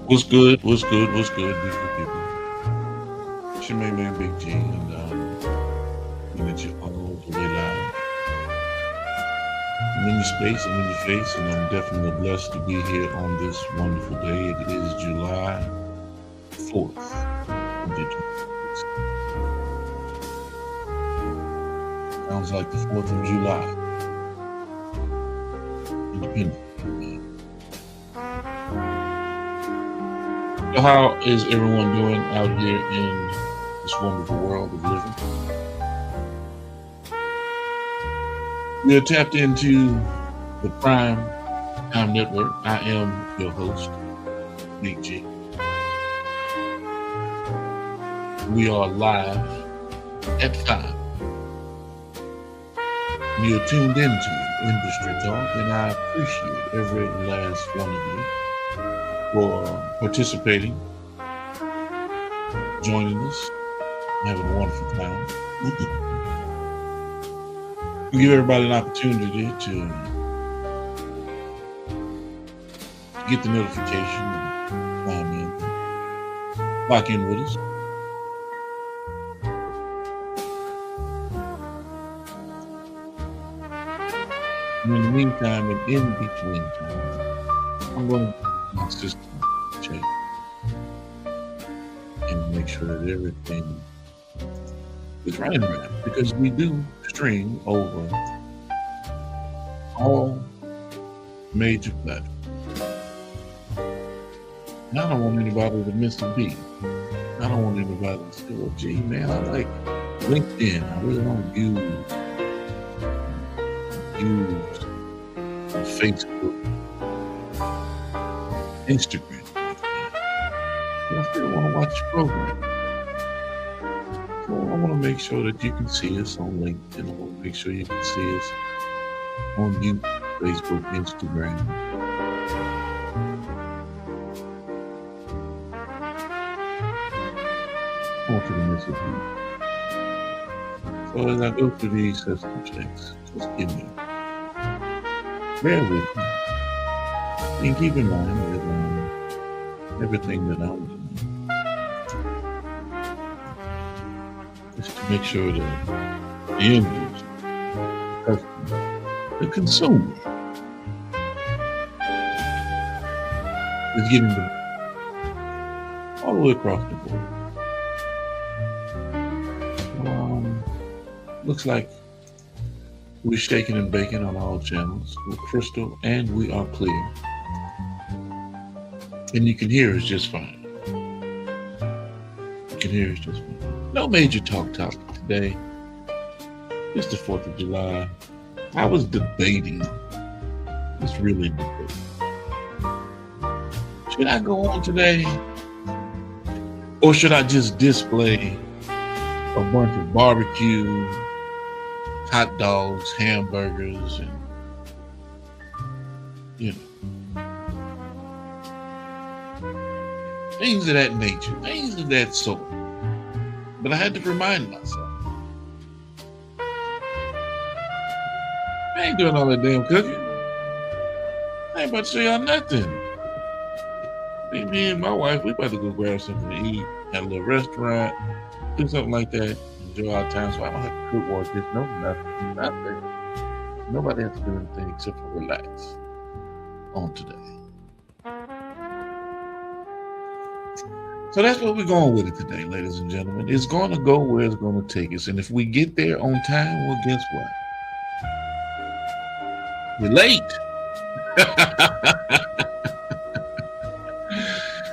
What's good? What's good? What's good, beautiful people? It's your main man, Big G, and coming at you all the way live. I'm in your space, I'm in your face, and I'm definitely blessed to be here on this wonderful day. It is July 4th, 2026. Sounds like the 4th of July, Independence Day. So, how is everyone doing out here in this wonderful world of living? We are tapped into the Prime Time Network. I am your host, Big G. We are live at 5. You're tuned into Industry Talk, and I appreciate every last one of you for participating, joining us, having a wonderful time. We give everybody an opportunity to get the notification and climb in, lock in with us. And in the meantime, and in between time, I'm going to do my system check and make sure that everything is right, because we do stream over all major platforms. And I don't want anybody to miss a beat. I don't want anybody to say, well, gee, man, I like LinkedIn. I really don't use Facebook, Instagram. But I still want to watch the program. So I want to make sure that you can see us on LinkedIn. I want to make sure you can see us on YouTube, Facebook, Instagram. I want you to miss a beat. So as I go through these system checks, just give me, bear with me, and keep in mind that everything that I'm doing is to make sure that the end user, customer, the consumer is getting the all the way across the board. Looks like we're shaking and baking on all channels. We're crystal and we are clear. And you can hear us just fine. You can hear us just fine. No major talk topic today. It's the 4th of July. I was debating. It's really debating. Should I go on today? Or should I just display a bunch of barbecue, hot dogs, hamburgers, and things of that nature, things of that sort. But I had to remind myself, I ain't doing all that damn cooking. I ain't about to show y'all nothing. Me and my wife, we about to go grab something to eat at a little restaurant, do something like that, enjoy our time. So I don't have to cook or just nothing. Nobody has to do anything except for relax on today. So that's what we're going with it today, ladies and gentlemen. It's going to go where it's going to take us. And if we get there on time, well, guess what? We're late.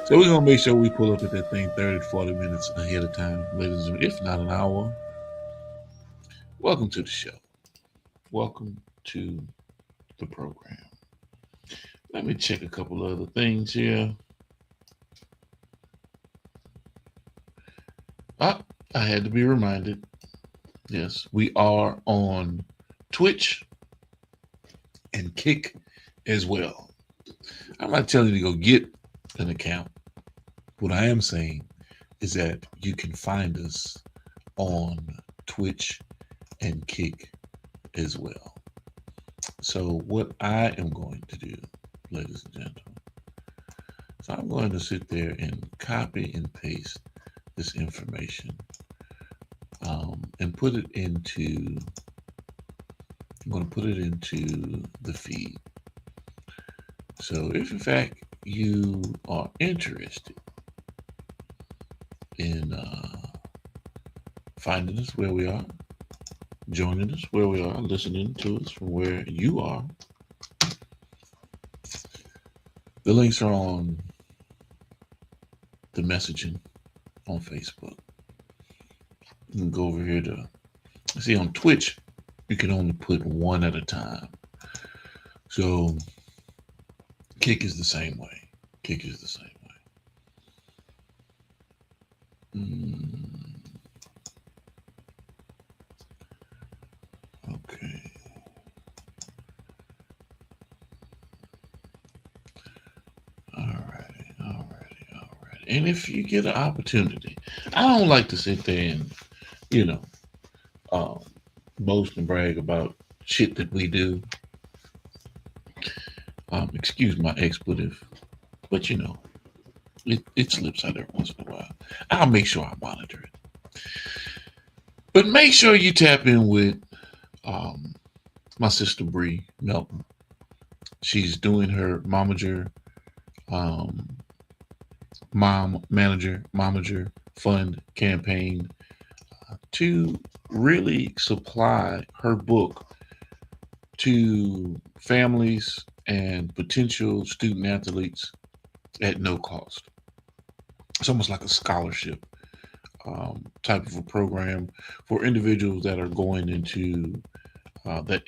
So we're going to make sure we pull up at that thing 30, 40 minutes ahead of time, ladies and gentlemen, if not an hour. Welcome to the show. Welcome to the program. Let me check a couple other things here. I had to be reminded. Yes, we are on Twitch and Kick as well. I'm not telling you to go get an account. What I am saying is that you can find us on Twitch and Kick as well. So what I am going to do, ladies and gentlemen, So I'm going to sit there and copy and paste this information and put it into, I'm going to put it into the feed. So if in fact you are interested in finding us where we are, joining us where we are, listening to us from where you are, the links are on the messaging on Facebook. You can go over here to see on Twitch, you can only put one at a time. So Kick is the same way. Kick is the same way. Okay. Alrighty. And if you get an opportunity, I don't like to sit there and, you know, um, boast and brag about shit that we do. Excuse my expletive, but it slips out every once in a while. I'll make sure I monitor it. But make sure you tap in with my sister Bree Melton. She's doing her momager, momager fund campaign to really supply her book to families and potential student athletes at no cost. It's almost like a scholarship type of a program for individuals that are going into that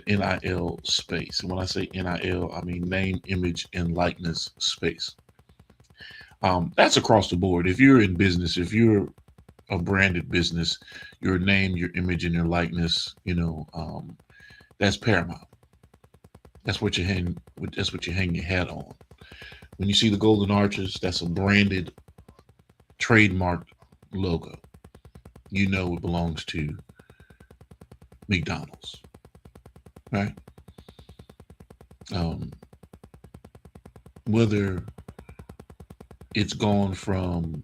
NIL space. And when I say NIL, I mean name, image, and likeness space. That's across the board. If you're in business, if you're a branded business, your name, your image, and your likeness, that's paramount. That's what you hang. That's what you hang your hat on. When you see the golden arches, that's a branded, trademarked logo. You know it belongs to McDonald's, right? Whether it's gone from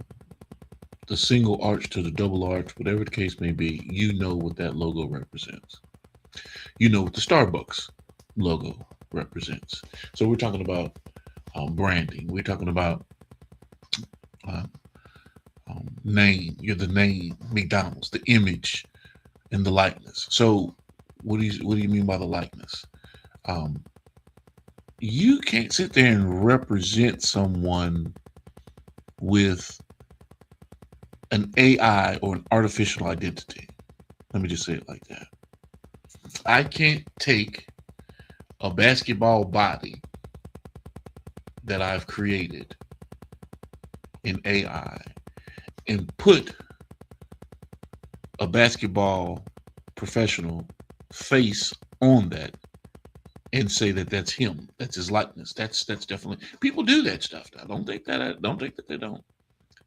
the single arch to the double arch, whatever the case may be, you know what that logo represents. You know what the Starbucks logo represents. So we're talking about branding. We're talking about uh, name. You're the name, McDonald's, the image, and the likeness. So what do you mean by the likeness? Um, you can't sit there and represent someone with an AI or an artificial identity. Let me just say it like that. I can't take a basketball body that I've created in AI and put a basketball professional face on that and say that that's him. That's his likeness. That's definitely, people do that stuff now. Don't think that they don't.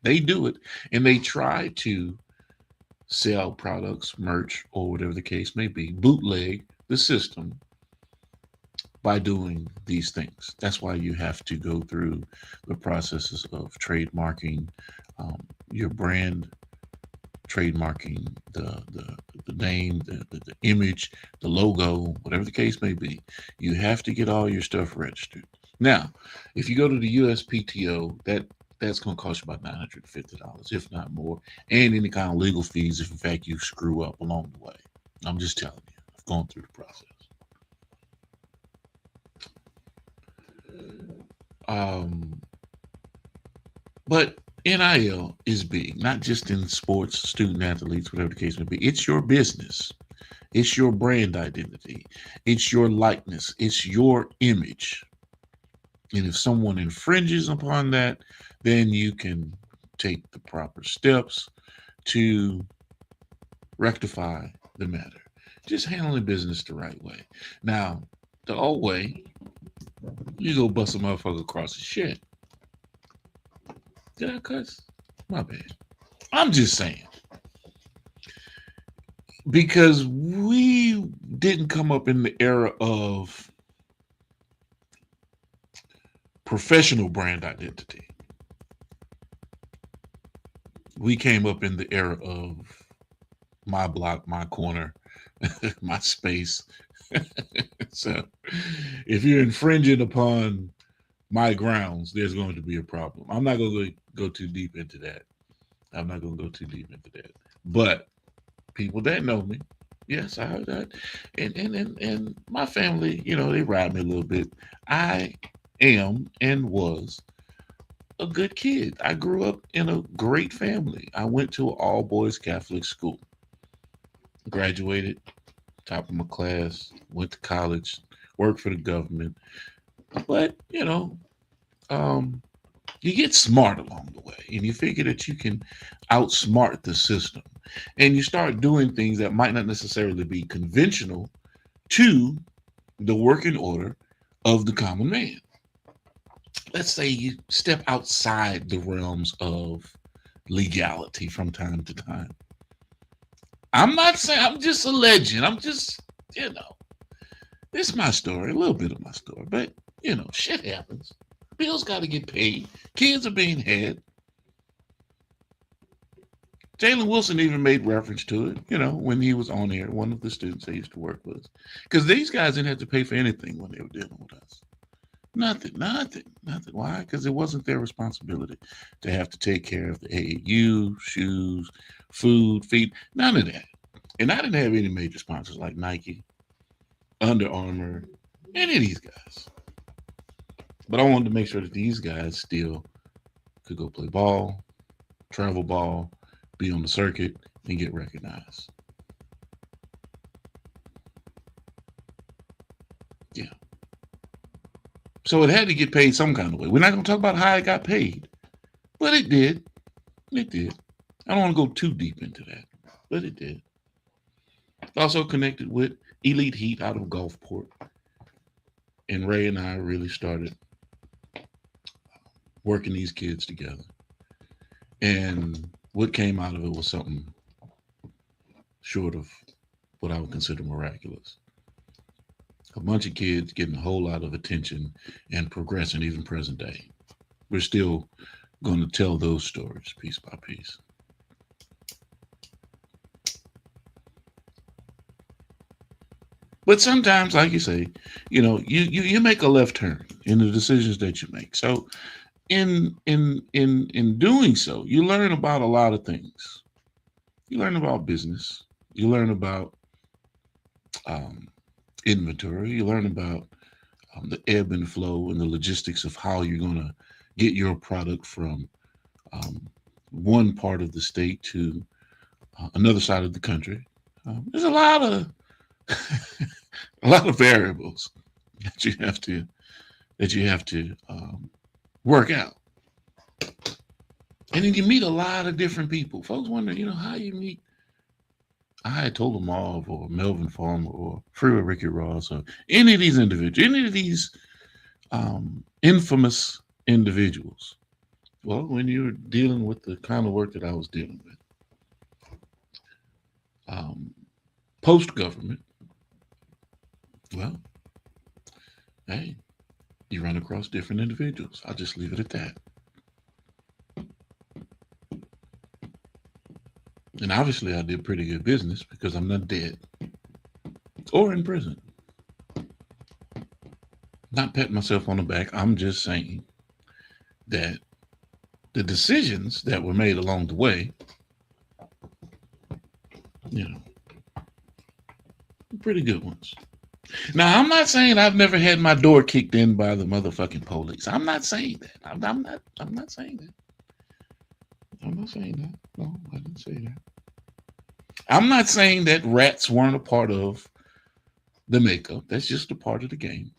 They do it, and they try to sell products, merch, or whatever the case may be, bootleg the system by doing these things. That's why you have to go through the processes of trademarking your brand, trademarking the name, the image, the logo, whatever the case may be. You have to get all your stuff registered. Now, if you go to the USPTO, that's going to cost you about $950, if not more, and any kind of legal fees if in fact you screw up along the way. I'm just telling you, I've gone through the process. Um, but NIL is big, not just in sports, student athletes, whatever the case may be. It's your business. It's your brand identity. It's your likeness. It's your image. And if someone infringes upon that, then you can take the proper steps to rectify the matter. Just handling business the right way. Now, the old way, you go bust a motherfucker across the shit. Did I cuss? My bad. I'm just saying. Because we didn't come up in the era of professional brand identity. We came up in the era of my block, my corner, my space. So if you're infringing upon my grounds, there's going to be a problem. I'm not going to go too deep into that. I'm not going to go too deep into that. But people that know me, yes, I heard that. And my family, they ride me a little bit. I am and was a good kid. I grew up in a great family. I went to an all boys Catholic school, graduated, top of my class, went to college, worked for the government. But, um, you get smart along the way and you figure that you can outsmart the system. And you start doing things that might not necessarily be conventional to the working order of the common man. Let's say you step outside the realms of legality from time to time. I'm not saying, I'm just alleging. I'm just, this is my story, a little bit of my story, but shit happens. Bills got to get paid. Kids are being had. Jalen Wilson even made reference to it, when he was on here, one of the students I used to work with. Because these guys didn't have to pay for anything when they were dealing with us. Nothing. Why? Because it wasn't their responsibility to have to take care of the AAU, shoes, food, feed, none of that. And I didn't have any major sponsors like Nike, Under Armour, any of these guys. But I wanted to make sure that these guys still could go play ball, travel ball, be on the circuit, and get recognized. Yeah. So it had to get paid some kind of way. We're not going to talk about how it got paid, but it did. It did. I don't want to go too deep into that, but it did. Also connected with Elite Heat out of Gulfport. And Ray and I really started working these kids together. And what came out of it was something short of what I would consider miraculous. A bunch of kids getting a whole lot of attention and progressing even present day. We're still going to tell those stories piece by piece. But sometimes, like you say, you make a left turn in the decisions that you make. So in doing so, you learn about a lot of things. You learn about business. You learn about inventory. You learn about the ebb and flow and the logistics of how you're going to get your product from one part of the state to another side of the country. There's a lot of variables that you have to work out. And then you meet a lot of different people. Folks wonder, how you meet. I had told them all, or Melvin Farmer, or Freeway Ricky Ross, or any of these individuals, any of these infamous individuals. Well, when you're dealing with the kind of work that I was dealing with, post-government, well, hey, you run across different individuals. I'll just leave it at that. And obviously I did pretty good business because I'm not dead or in prison. Not patting myself on the back. I'm just saying that the decisions that were made along the way, pretty good ones. Now, I'm not saying I've never had my door kicked in by the motherfucking police. I'm not saying that. I'm not saying that. I'm not saying that. No, I didn't say that. I'm not saying that rats weren't a part of the makeup. That's just a part of the game.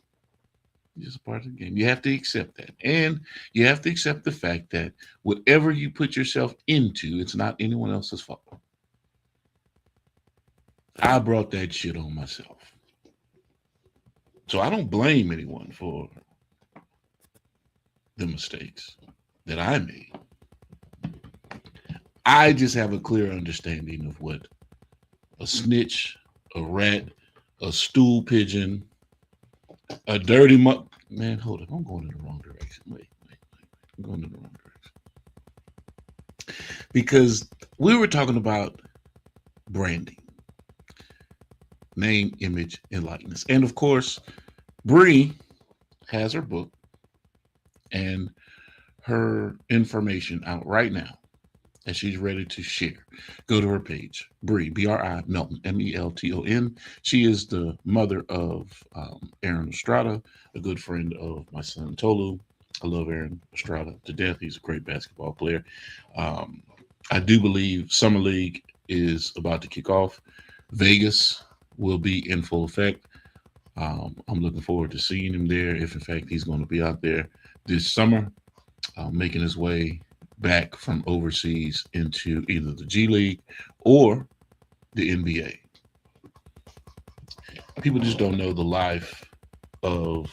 Just a part of the game. You have to accept that. And you have to accept the fact that whatever you put yourself into, it's not anyone else's fault. I brought that shit on myself. So I don't blame anyone for the mistakes that I made. I just have a clear understanding of what a snitch, a rat, a stool pigeon, a dirty Man, hold up. I'm going in the wrong direction. Wait. I'm going in the wrong direction. Because we were talking about branding, name, image, and likeness. And of course, Bree has her book and her information out right now that she's ready to share. Go to her page, Bree, Bri Melton, Melton. She is the mother of Aaron Estrada, a good friend of my son Tolu. I love Aaron Estrada to death. He's a great basketball player. Um, I do believe Summer League is about to kick off. Vegas will be in full effect. I'm looking forward to seeing him there, if in fact he's going to be out there this summer, making his way back from overseas into either the G League or the NBA. People just don't know the life of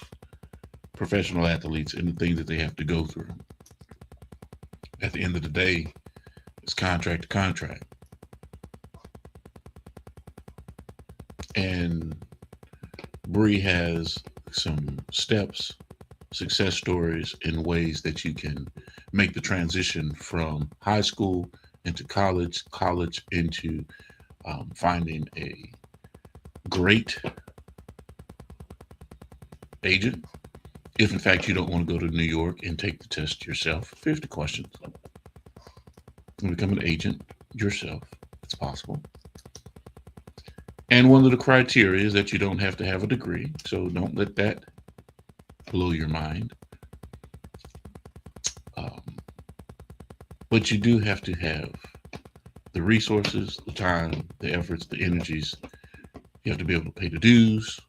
professional athletes and the things that they have to go through. At the end of the day, it's contract to contract. And Bree has some steps, success stories, in ways that you can make the transition from high school into college, college into finding a great agent. If in fact you don't want to go to New York and take the test yourself, 50 questions, and become an agent yourself. It's possible. And one of the criteria is that you don't have to have a degree. So don't let that blow your mind. Um, but you do have to have the resources, the time, the efforts, the energies. You have to be able to pay the dues.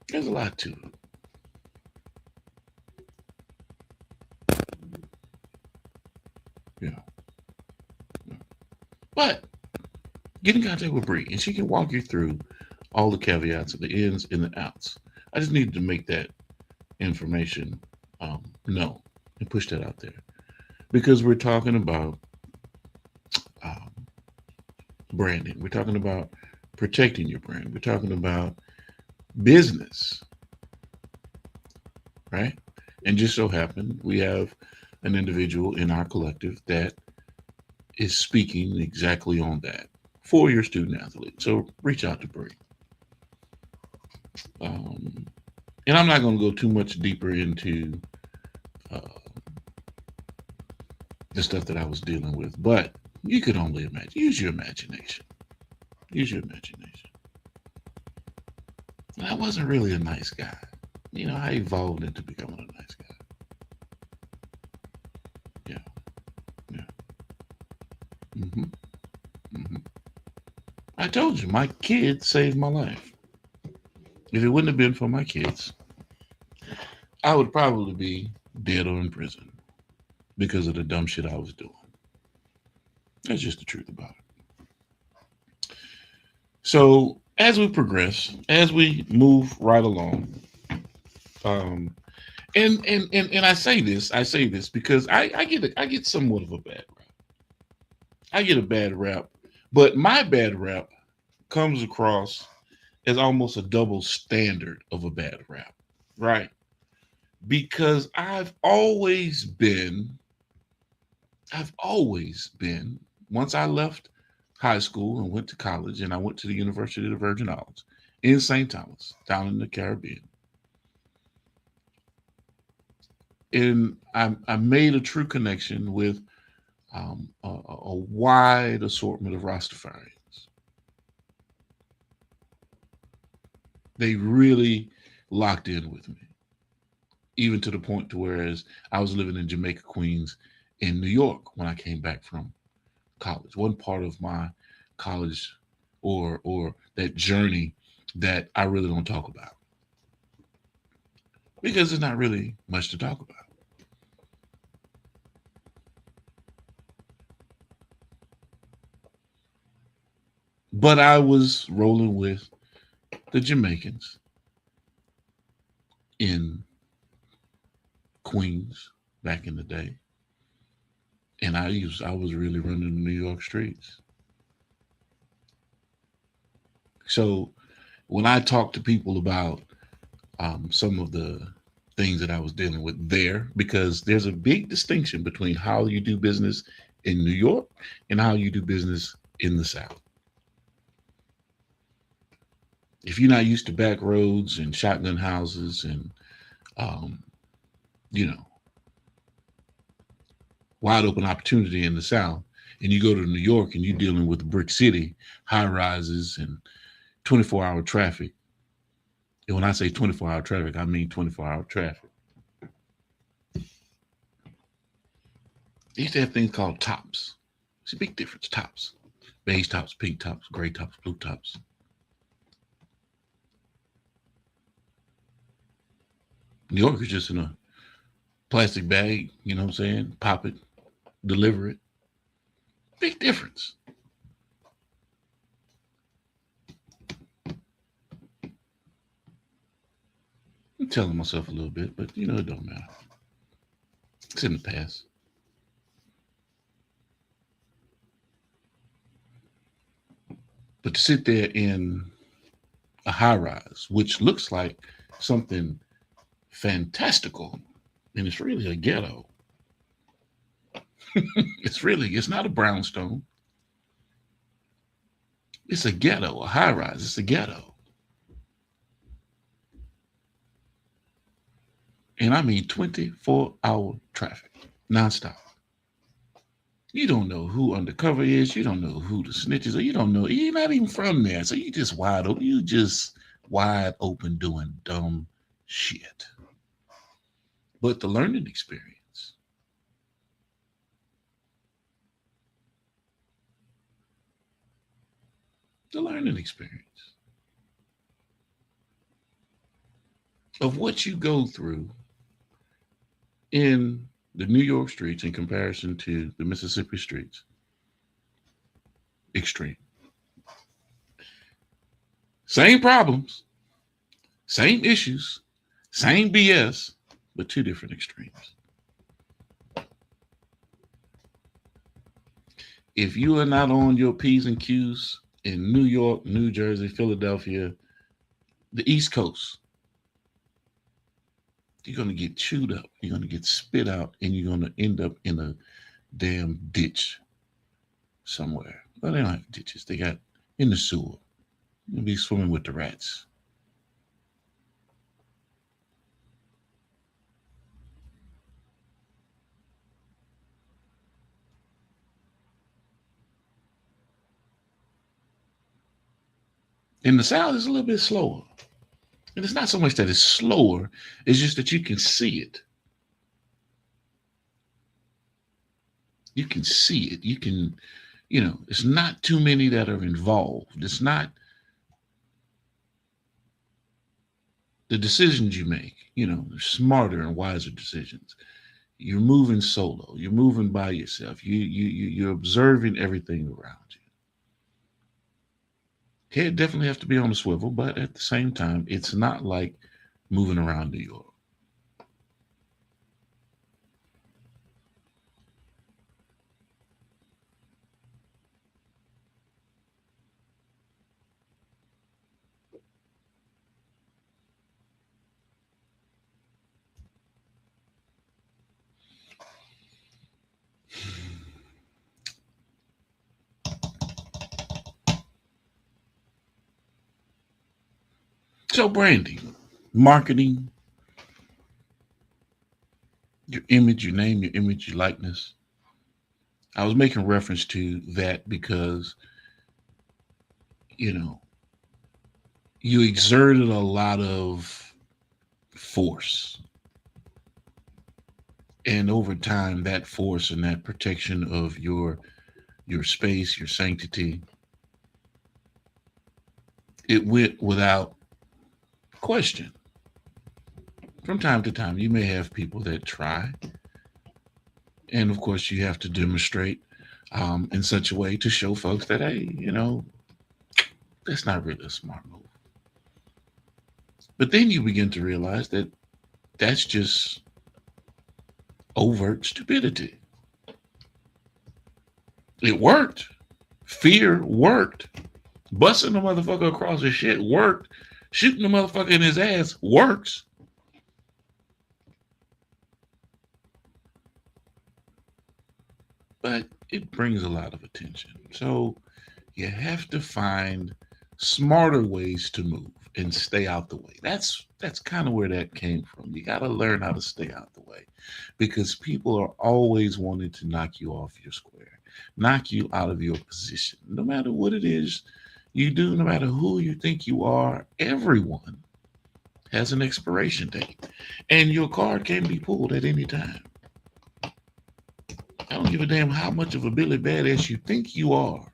There's a lot to it. Yeah. Yeah. But get in contact with Bree, and she can walk you through all the caveats of the ins and the outs. I just needed to make that information known and push that out there because we're talking about um, branding. We're talking about protecting your brand. We're talking about business, right? And just so happened we have an individual in our collective that is speaking exactly on that for your student athlete. So reach out to Bree. Um, and I'm not going to go too much deeper into uh, the stuff that I was dealing with, but you could only imagine. Use your imagination. Use your imagination. I wasn't really a nice guy. I evolved into becoming a nice guy. Yeah, yeah. hmm hmm I told you, my kids saved my life. If it wouldn't have been for my kids, I would probably be dead or in prison because of the dumb shit I was doing. That's just the truth about it. So as we progress, as we move right along, um, and I say this because I get somewhat of a bad rap. I get a bad rap, but my bad rap comes across as almost a double standard of a bad rap, right? Because I've always been, once I left high school and went to college, and I went to the University of the Virgin Islands in St. Thomas, down in the Caribbean. And I made a true connection with a wide assortment of Rastafarians. They really locked in with me, even to the point to whereas I was living in Jamaica, Queens, in New York when I came back from college. One part of my college or that journey that I really don't talk about because there's not really much to talk about. But I was rolling with the Jamaicans in Queens back in the day, and I was really running the New York streets. So when I talk to people about some of the things that I was dealing with there, because there's a big distinction between how you do business in New York and how you do business in the South. If you're not used to back roads and shotgun houses and um, you know, wide open opportunity in the South, and you go to New York and you're dealing with the brick city, high rises and 24-hour traffic. And when I say 24-hour traffic, I mean 24-hour traffic. They used to have things called tops. It's a big difference. Tops. Beige tops, pink tops, gray tops, blue tops. New York is just in a plastic bag, you know what I'm saying? Pop it, deliver it. Big difference. I'm telling myself a little bit, but it don't matter. It's in the past. But to sit there in a high rise, which looks like something fantastical, and it's really a ghetto. It's not a brownstone. It's a ghetto, a high rise. It's a ghetto. And I mean 24-hour traffic, nonstop. You don't know who undercover is. You don't know who the snitches are. You don't know. You're not even from there. So you just wide open. You just wide open doing dumb shit. But the learning experience. The learning experience of what you go through in the New York streets in comparison to the Mississippi streets. Extreme. Same problems, same issues, same BS, but two different extremes. If you are not on your P's and Q's in New York, New Jersey, Philadelphia, the East Coast, you're going to get chewed up. You're going to get spit out, and you're going to end up in a damn ditch somewhere. Well, they don't have ditches. They got in the sewer. You'll be swimming with the rats. In the South, it's a little bit slower. And it's not so much that it's slower, it's just that you can see it. You can see it. You can, it's not too many that are involved. It's not the decisions you make, smarter and wiser decisions. You're moving solo. You're moving by yourself. You're observing everything around you. Head definitely have to be on a swivel, but at the same time, it's not like moving around New York. So branding, marketing, your image, your name, your image, your likeness. I was making reference to that because, you know, you exerted a lot of force. And over time, that force and that protection of your space, your sanctity, it went without question. From time to time, you may have people that try. And of course, you have to demonstrate in such a way to show folks that, hey, that's not really a smart move. But then you begin to realize that that's just overt stupidity. It worked. Fear worked. Busting the motherfucker across his shit worked. Shooting the motherfucker in his ass works. but it brings a lot of attention. So you have to find smarter ways to move and stay out the way. That's kind of where that came from. You got to learn how to stay out the way because people are always wanting to knock you off your square, knock you out of your position. No matter what it is you do, no matter who you think you are, everyone has an expiration date. And your card can be pulled at any time. I don't give a damn how much of a Billy Badass you think you are.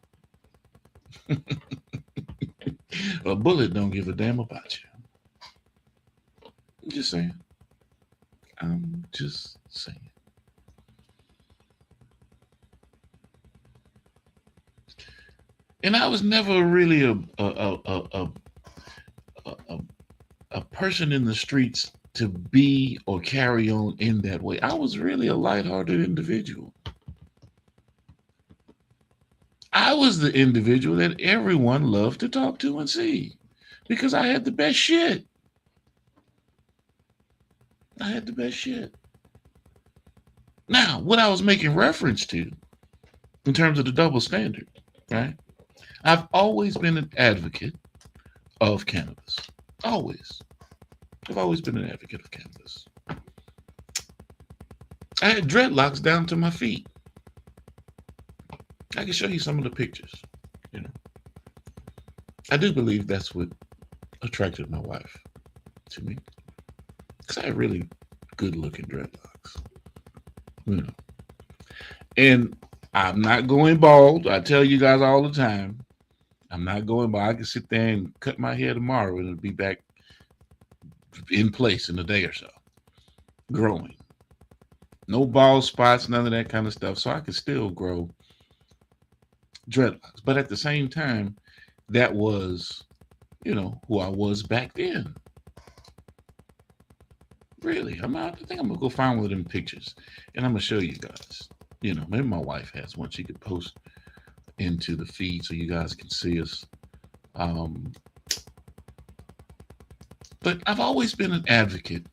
A bullet don't give a damn about you. I'm just saying. I'm just saying. And I was never really a, a person in the streets to be or carry on in that way. I was really a lighthearted individual. I was the individual that everyone loved to talk to and see because I had the best shit. I had the best shit. Now, what I was making reference to in terms of the double standard, right? I've always been an advocate of cannabis. Always. I've always been an advocate of cannabis. I had dreadlocks down to my feet. I can show you some of the pictures. You know, I do believe that's what attracted my wife to me because I had really good-looking dreadlocks. You know, and I'm not going bald. I tell you guys all the time, I'm not going bald. I can sit there and cut my hair tomorrow and it'll be back in place in a day or so, growing. No bald spots, none of that kind of stuff. So I can still grow dreadlocks. But at the same time, that was, who I was back then. Really, I think I'm gonna go find one of them pictures, and I'm gonna show you guys. Maybe my wife has one. She could post into the feed so you guys can see us. Um, but I've always been an advocate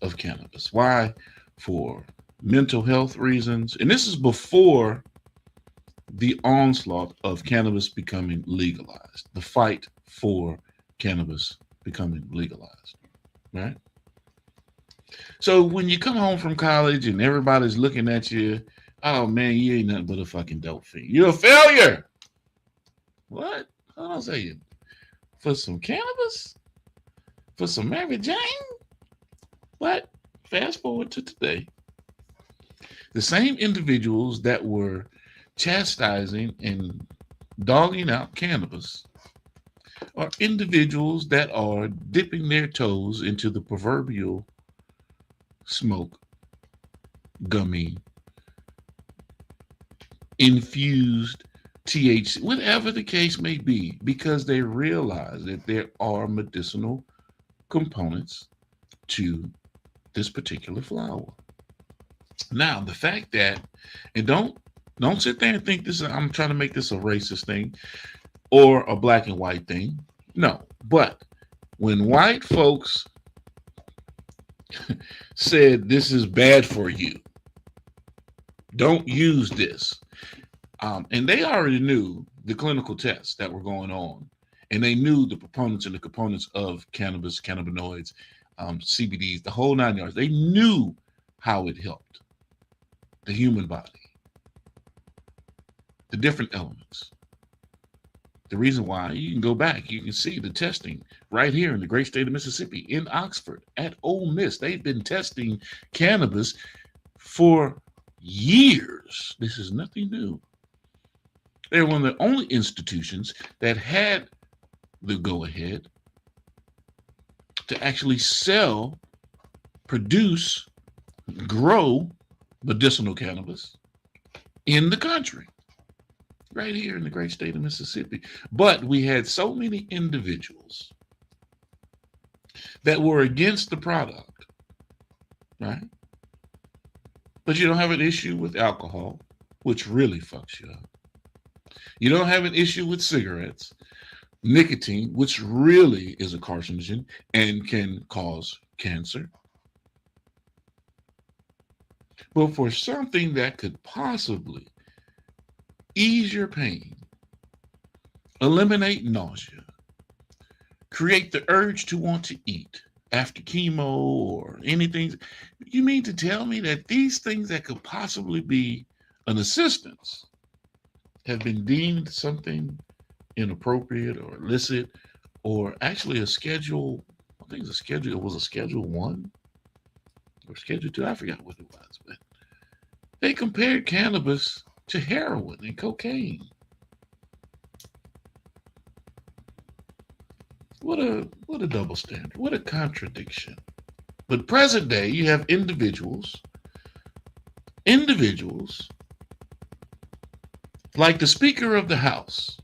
of cannabis. Why? For mental health reasons, and this is before the onslaught of cannabis becoming legalized. The fight for cannabis becoming legalized, right? So when you come home from college and everybody's looking at you, oh man, you ain't nothing but a fucking dope fiend. You're a failure. What? Hold on a second. For some cannabis? For some Mary Jane? What? Fast forward to today. The same individuals that were chastising and dogging out cannabis are individuals that are dipping their toes into the proverbial smoke, gummy, infused THC, whatever the case may be, because they realize that there are medicinal components to this particular flower. Now, the fact that, and don't sit there and think I'm trying to make this a racist thing or a black and white thing. No, but when white folks said this is bad for you, don't use this. And they already knew the clinical tests that were going on, and they knew the proponents and the components of cannabis, cannabinoids, CBDs, the whole 9 yards. They knew how it helped the human body, the different elements. The reason why, you can go back, you can see the testing right here in the great state of Mississippi, in Oxford, at Ole Miss. They've been testing cannabis for years. This is nothing new. They're one of the only institutions that had the go-ahead to actually sell, produce, grow medicinal cannabis in the country, right here in the great state of Mississippi. But we had so many individuals that were against the product, right? But you don't have an issue with alcohol, which really fucks you up. You don't have an issue with cigarettes, nicotine, which really is a carcinogen and can cause cancer. But for something that could possibly ease your pain, eliminate nausea, create the urge to want to eat after chemo or anything. You mean to tell me that these things that could possibly be an assistance have been deemed something inappropriate or illicit, or actually a schedule? I think it was a schedule one or schedule two. I forgot what it was, but they compared cannabis to heroin and cocaine. What a double standard. What a contradiction. But present day, you have individuals like the Speaker of the House,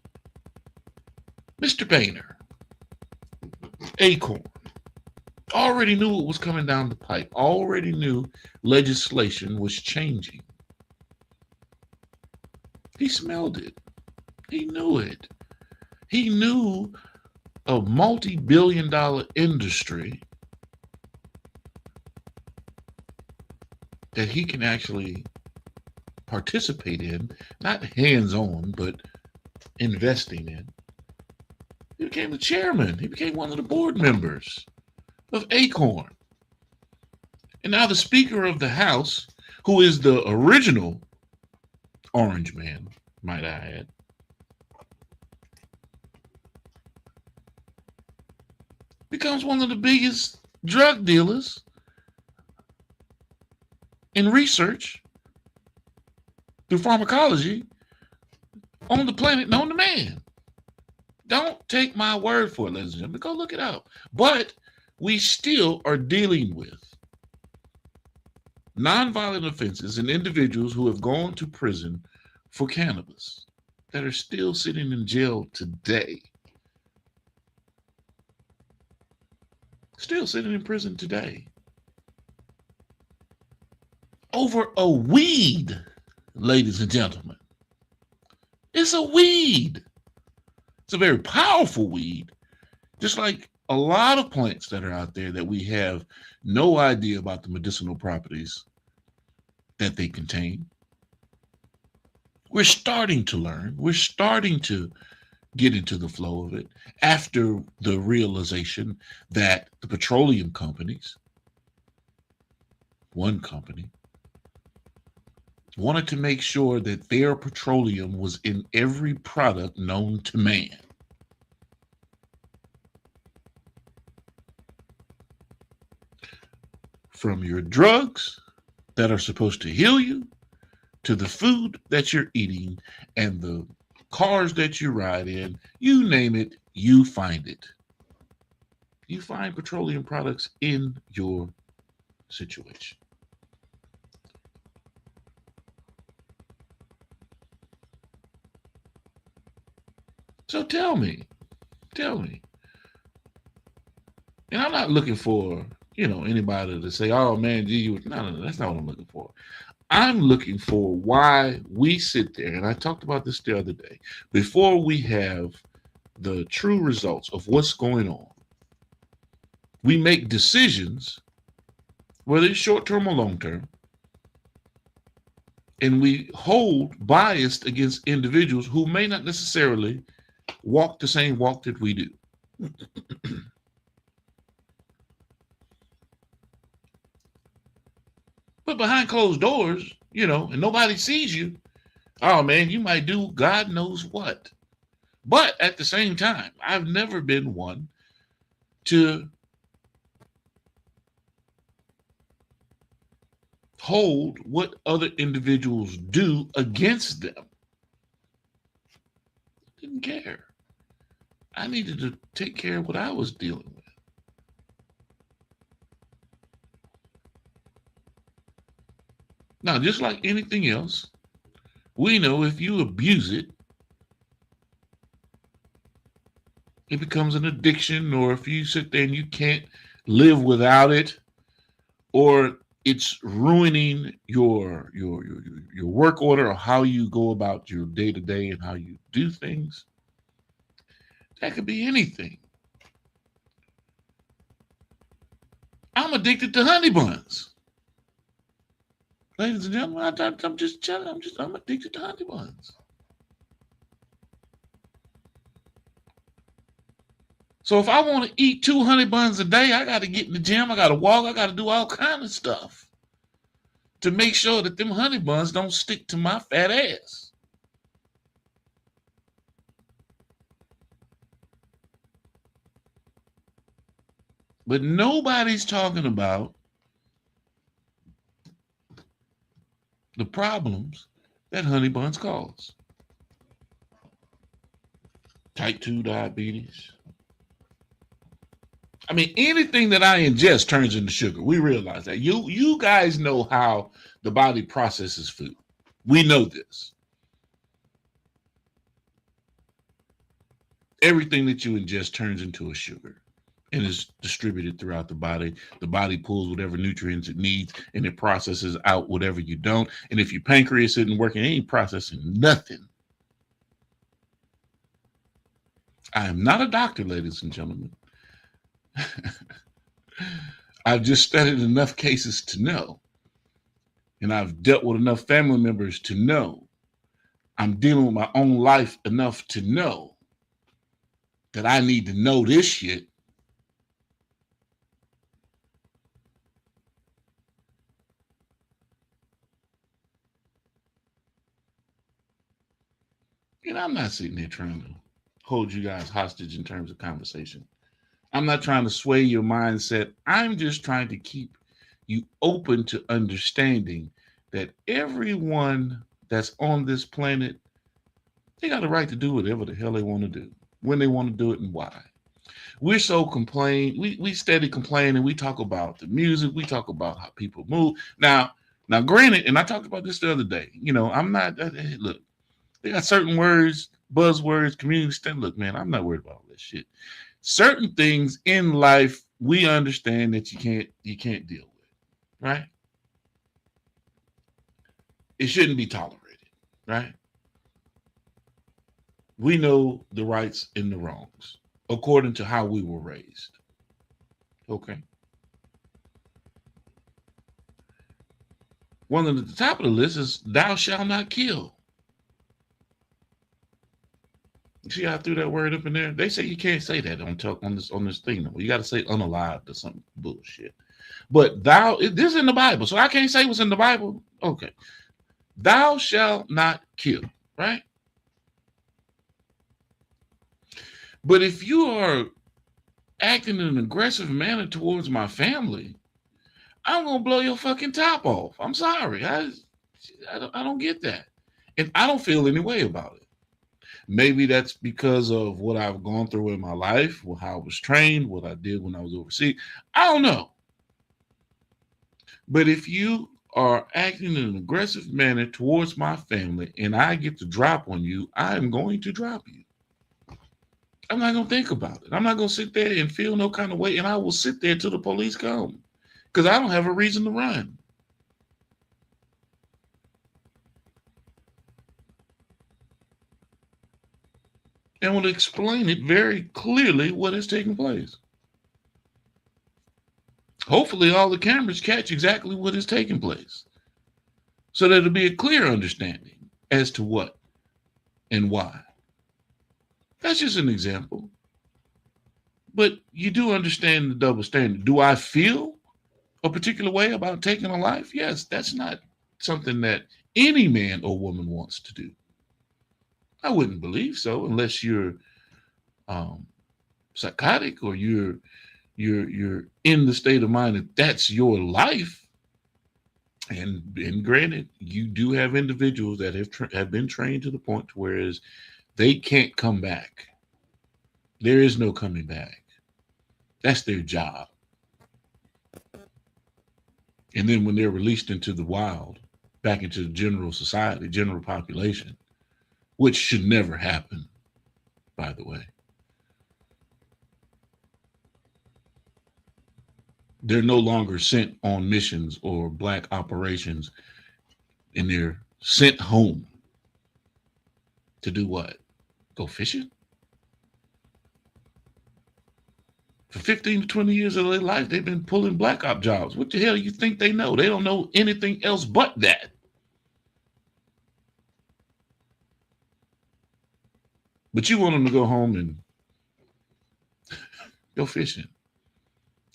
Mr. Boehner, Acorn, already knew what was coming down the pipe, already knew legislation was changing. He smelled it. He knew it. He knew a multi-billion-dollar industry that he can actually participate in, not hands-on, but investing in. He became the chairman. He became one of the board members of Acorn. And now the Speaker of the House, who is the original Orange Man, might I add, becomes one of the biggest drug dealers in research through pharmacology on the planet known to man. Don't take my word for it, ladies and gentlemen. Go look it up. But we still are dealing with nonviolent offenses and individuals who have gone to prison for cannabis that are still sitting in jail today. Still sitting in prison today. Over a weed, ladies and gentlemen. It's a weed. It's a very powerful weed, just like a lot of plants that are out there that we have no idea about the medicinal properties that they contain. We're starting to learn. We're starting to get into the flow of it after the realization that the petroleum companies, one company, wanted to make sure that their petroleum was in every product known to man. From your drugs that are supposed to heal you, to the food that you're eating and the cars that you ride in, you name it, you find it. You find petroleum products in your situation. So tell me, and I'm not looking for, anybody to say, oh man, gee, no, that's not what I'm looking for. I'm looking for why we sit there, and I talked about this the other day, before we have the true results of what's going on, we make decisions, whether it's short-term or long-term, and we hold bias against individuals who may not necessarily walk the same walk that we do. But behind closed doors, and nobody sees you, oh man, you might do God knows what. But at the same time, I've never been one to hold what other individuals do against them. Didn't care. I needed to take care of what I was dealing with. Now, just like anything else, we know if you abuse it, it becomes an addiction, or if you sit there and you can't live without it, or it's ruining your work order or how you go about your day to day and how you do things. That could be anything. I'm addicted to honey buns. Ladies and gentlemen, I'm just telling you, I'm addicted to honey buns. So if I want to eat 2 honey buns a day, I got to get in the gym. I got to walk. I got to do all kind of stuff to make sure that them honey buns don't stick to my fat ass. But nobody's talking about the problems that honey buns cause. Type 2 diabetes. I mean, anything that I ingest turns into sugar. We realize that. You guys know how the body processes food. We know this. Everything that you ingest turns into a sugar and is distributed throughout the body. The body pulls whatever nutrients it needs and it processes out whatever you don't. And if your pancreas isn't working, it ain't processing nothing. I am not a doctor, ladies and gentlemen. I've just studied enough cases to know, and I've dealt with enough family members to know. I'm dealing with my own life enough to know that I need to know this shit. And I'm not sitting there trying to hold you guys hostage in terms of conversation. I'm not trying to sway your mindset. I'm just trying to keep you open to understanding that everyone that's on this planet, they got a right to do whatever the hell they want to do, when they want to do it, and why. We're so we steady complain, and we talk about the music, we talk about how people move. Now, granted, and I talked about this the other day, I'm not, look, they got certain words, buzzwords, community stand. Look, man, I'm not worried about all this shit. Certain things in life we understand that you can't deal with, right? It shouldn't be tolerated, right? We know the rights and the wrongs according to how we were raised. Okay. One of the top of the list is thou shalt not kill. See how I threw that word up in there? They say you can't say that on this thing. You got to say unalived or some bullshit. But this is in the Bible, so I can't say what's in the Bible. Okay. Thou shalt not kill, right? But if you are acting in an aggressive manner towards my family, I'm gonna blow your fucking top off. I'm sorry. I don't get that. And I don't feel any way about it. Maybe that's because of what I've gone through in my life, how I was trained, what I did when I was overseas. I don't know. But if you are acting in an aggressive manner towards my family and I get to drop on you, I am going to drop you. I'm not going to think about it. I'm not going to sit there and feel no kind of way, and I will sit there till the police come because I don't have a reason to run. And will explain it very clearly what is taking place. Hopefully, all the cameras catch exactly what is taking place so that it'll be a clear understanding as to what and why. That's just an example. But you do understand the double standard. Do I feel a particular way about taking a life? Yes, that's not something that any man or woman wants to do. I wouldn't believe so unless you're psychotic or you're in the state of mind that that's your life. And granted, you do have individuals that have been trained to the point to whereas they can't come back. There is no coming back. That's their job. And then when they're released into the wild, back into the general society, general population, which should never happen, by the way. They're no longer sent on missions or black operations, and they're sent home to do what? Go fishing? For 15 to 20 years of their life, they've been pulling black op jobs. What the hell do you think they know? They don't know anything else but that. But you want them to go home and go fishing,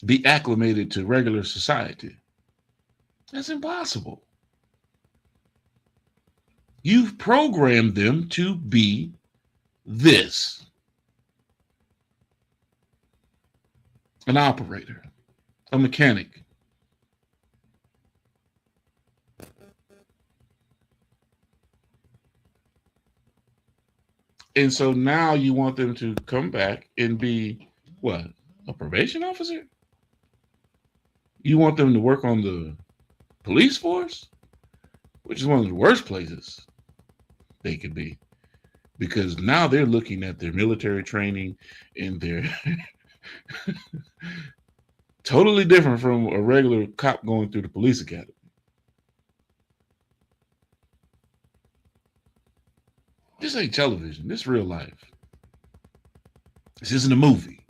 be acclimated to regular society. That's impossible. You've programmed them to be this, an operator, a mechanic. And so now you want them to come back and be what? A probation officer? You want them to work on the police force, which is one of the worst places they could be, because now they're looking at their military training and they're totally different from a regular cop going through the police academy. This ain't television. This is real life. This isn't a movie.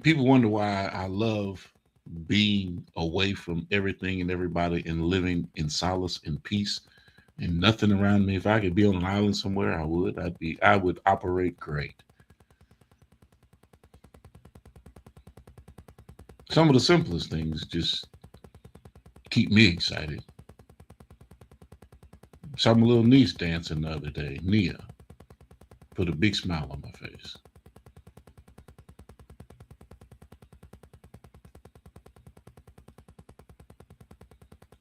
People wonder why I love being away from everything and everybody and living in solace and peace and nothing around me. If I could be on an island somewhere, I would. I would operate great. Some of the simplest things just keep me excited. Saw my little niece dancing the other day, Nia. Put a big smile on my face.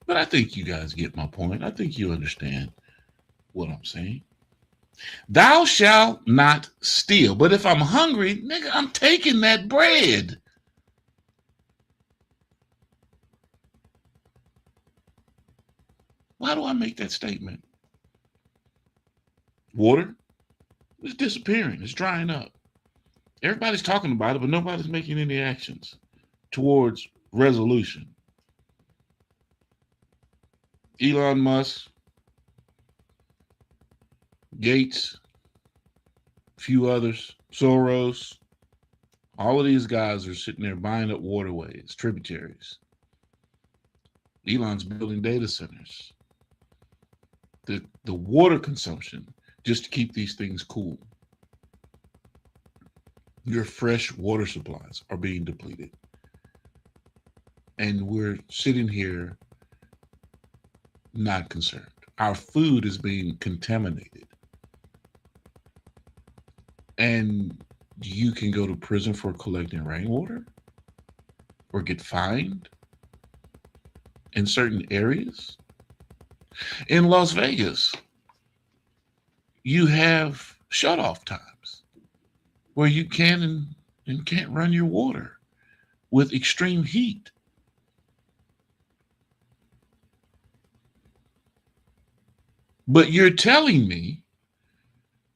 But I think you guys get my point. I think you understand what I'm saying. Thou shalt not steal. But if I'm hungry, nigga, I'm taking that bread. Why do I make that statement? Water is disappearing. It's drying up. Everybody's talking about it, but nobody's making any actions towards resolution. Elon Musk, Gates, a few others, Soros, all of these guys are sitting there buying up waterways, tributaries. Elon's building data centers. The water consumption just to keep these things cool. Your fresh water supplies are being depleted. And we're sitting here not concerned. Our food is being contaminated. And you can go to prison for collecting rainwater or get fined in certain areas. In Las Vegas, you have shut-off times where you can and can't run your water with extreme heat. But you're telling me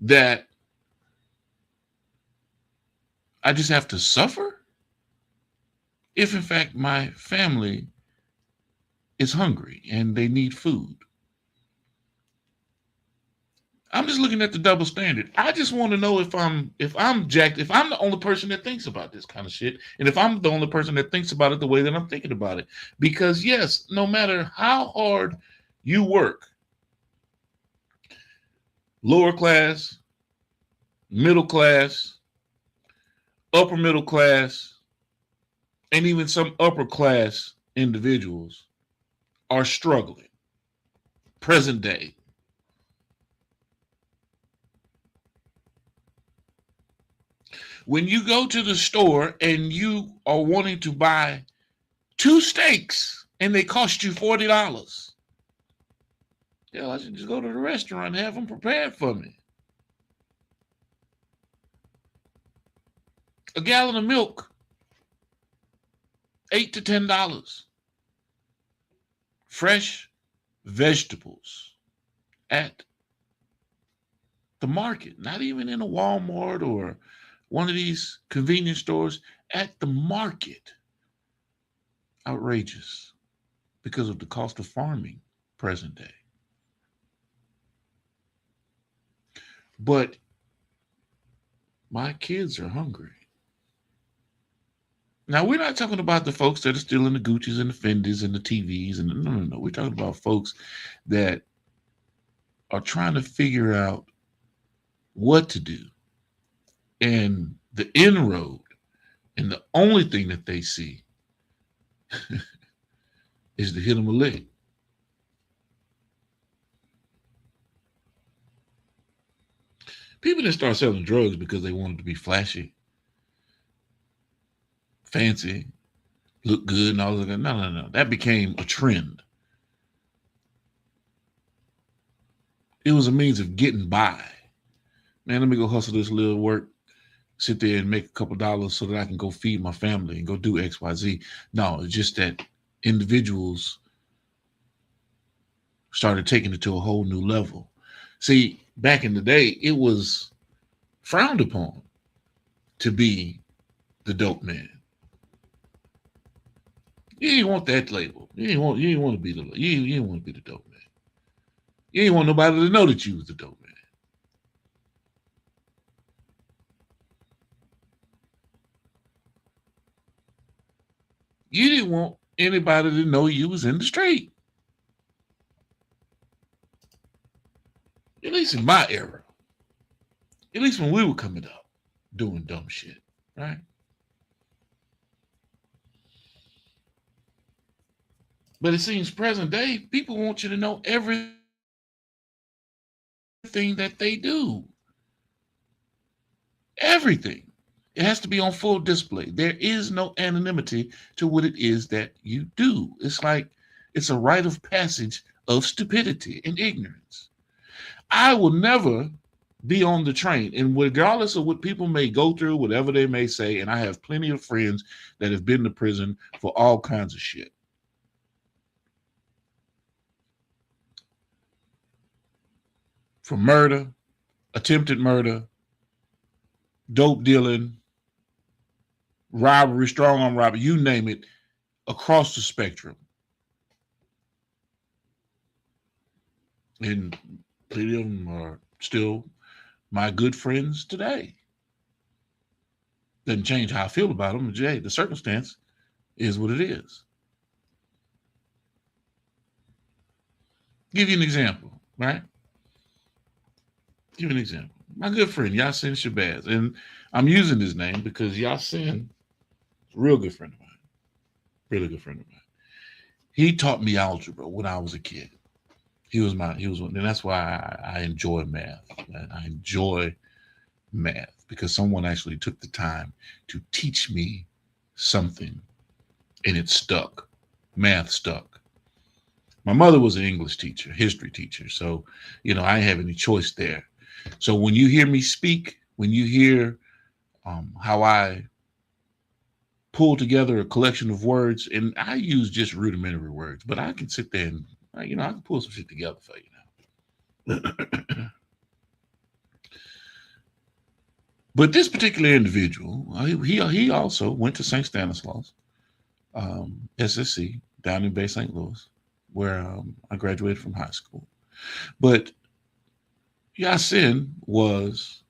that I just have to suffer if, in fact, my family is hungry and they need food. I'm just looking at the double standard. I just want to know if I'm jacked, if I'm the only person that thinks about this kind of shit, and if I'm the only person that thinks about it the way that I'm thinking about it. Because yes, no matter how hard you work, lower class, middle class, upper middle class, and even some upper class individuals are struggling. Present day. When you go to the store and you are wanting to buy 2 steaks and they cost you $40, hell, I should just go to the restaurant and have them prepared for me. A gallon of milk, $8 to $10. Fresh vegetables at the market, not even in a Walmart or one of these convenience stores, at the market. Outrageous because of the cost of farming present day. But my kids are hungry. Now, we're not talking about the folks that are still in the Gucci's and the Fendis and the TVs. And no. We're talking about folks that are trying to figure out what to do. And the inroad And the only thing that they see is to hit them a lick. People didn't start selling drugs because they wanted to be flashy, fancy, look good, and all that. No, no, no. That became a trend. It was a means of getting by. Man, let me go hustle this little work, sit there and make a couple dollars so that I can go feed my family and go do X, Y, Z. No, it's just that individuals started taking it to a whole new level. See, back in the day, it was frowned upon to be the dope man. You didn't want that label. You didn't want to be you didn't want to be the dope man. You didn't want nobody to know that you was the dope man. You didn't want anybody to know you was in the street. At least in my era. At least when we were coming up doing dumb shit, right? But it seems present day, people want you to know everything that they do. Everything. It has to be on full display. There is no anonymity to what it is that you do. It's like it's a rite of passage of stupidity and ignorance. I will never be on the train, and regardless of what people may go through, whatever they may say, and I have plenty of friends that have been to prison for all kinds of shit. For murder, attempted murder, dope dealing, robbery, strong arm robbery, you name it, across the spectrum. And plenty of them are still my good friends today. Doesn't change how I feel about them. Jay, the circumstance is what it is. Give you an example, right? Give you an example. My good friend Yasin Shabazz, and I'm using his name because Yasin is a real good friend of mine. Really good friend of mine. He taught me algebra when I was a kid. And that's why I enjoy math. I enjoy math because someone actually took the time to teach me something and it stuck. Math stuck. My mother was an English teacher, history teacher. So, I didn't have any choice there. So when you hear me speak, when you hear how I pull together a collection of words, and I use just rudimentary words, but I can sit there and, I can pull some shit together for you now. But this particular individual, he also went to St. Stanislaus, SSC, down in Bay St. Louis, where I graduated from high school. But Yasin was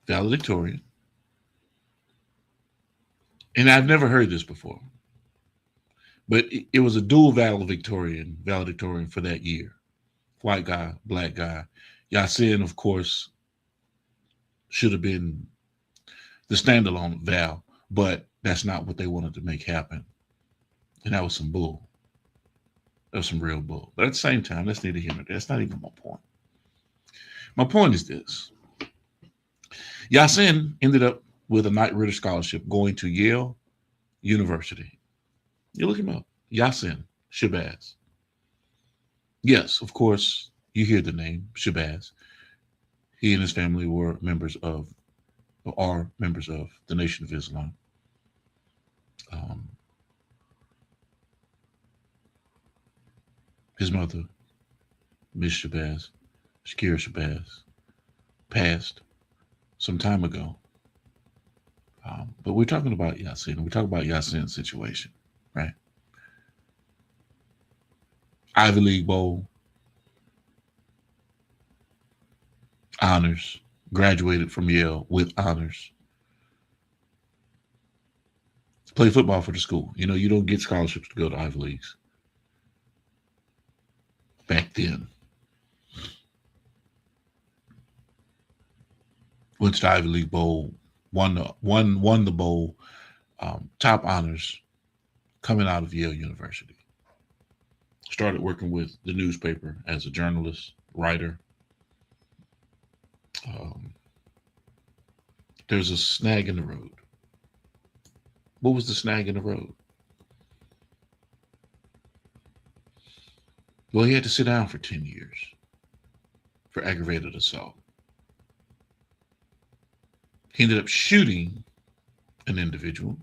valedictorian. And I've never heard this before. But it was a dual valedictorian for that year. White guy, black guy. Yasin, of course, should have been the standalone Val, but that's not what they wanted to make happen. And that was some bull. That was some real bull. But at the same time, that's neither here nor there. That's not even my point. My point is this. Yasin ended up with a Knight Ridder Scholarship going to Yale University. You look him up. Yasin Shabazz. Yes, of course, you hear the name Shabazz. He and his family are members of the Nation of Islam. His mother, Miss Shabazz, Shakira Shabazz, passed some time ago. But we're talking about Yasin. We're talking about Yasin's situation, right? Ivy League Bowl, honors, graduated from Yale with honors. Play football for the school. You don't get scholarships to go to Ivy Leagues. Back then. went to the Ivy League Bowl, won the bowl, top honors coming out of Yale University. Started working with the newspaper as a journalist, writer. Um, there's a snag in the road. What was the snag in the road? Well, he had to sit down for 10 years for aggravated assault. He ended up shooting an individual,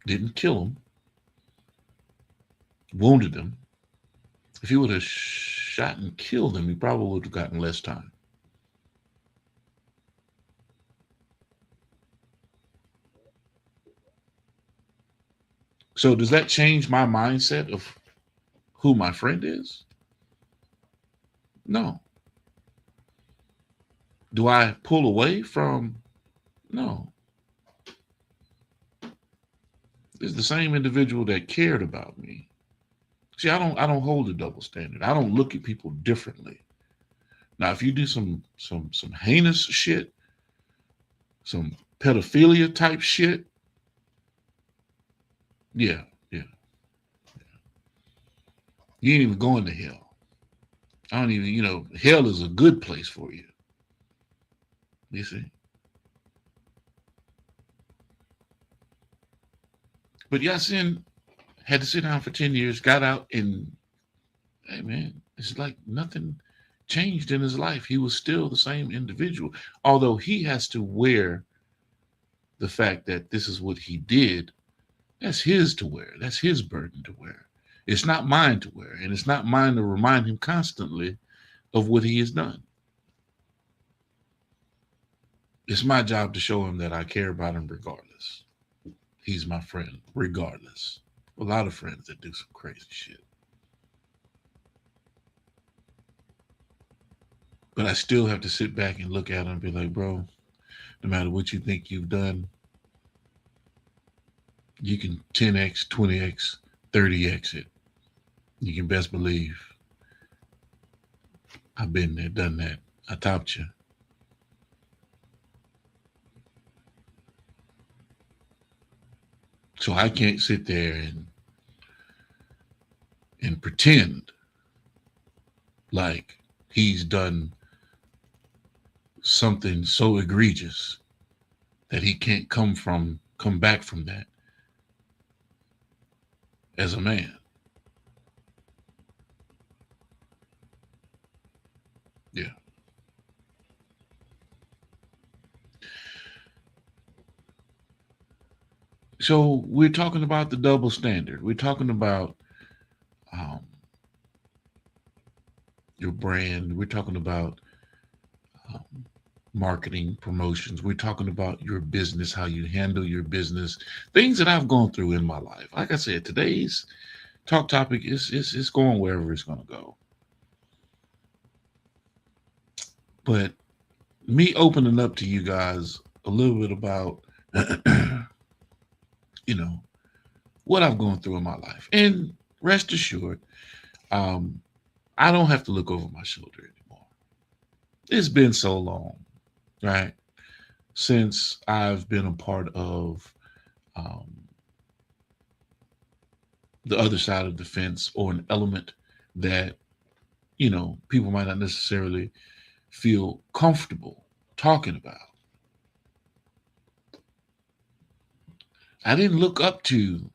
didn't kill him, wounded him. If he would have shot and killed him, he probably would have gotten less time. So, does that change my mindset of who my friend is? No. Do I pull away from? No. It's the same individual that cared about me. See, I don't hold a double standard. I don't look at people differently. Now, if you do some heinous shit, some pedophilia type shit, yeah, yeah. You ain't even going to hell. I don't even, hell is a good place for you. You see? But Yasin had to sit down for 10 years, got out, and hey, man, it's like nothing changed in his life. He was still the same individual, although he has to wear the fact that this is what he did. That's his to wear. That's his burden to wear. It's not mine to wear, and it's not mine to remind him constantly of what he has done. It's my job to show him that I care about him regardless. He's my friend, regardless. A lot of friends that do some crazy shit. But I still have to sit back and look at him and be like, bro, no matter what you think you've done, you can 10x, 20x, 30x it. You can best believe I've been there, done that. I topped you. So I can't sit there and pretend like he's done something so egregious that he can't come back from that as a man. Yeah. So we're talking about the double standard. We're talking about um, your brand. We're talking about um, marketing, promotions. We're talking about your business, how you handle your business, things that I've gone through in my life. Like I said, today's talk topic is going wherever it's going to go. But me opening up to you guys a little bit about, you know, what I've gone through in my life. And rest assured, um, I don't have to look over my shoulder anymore. It's been so long, right? Since I've been a part of um, the other side of the fence or an element that, people might not necessarily feel comfortable talking about. I didn't look up to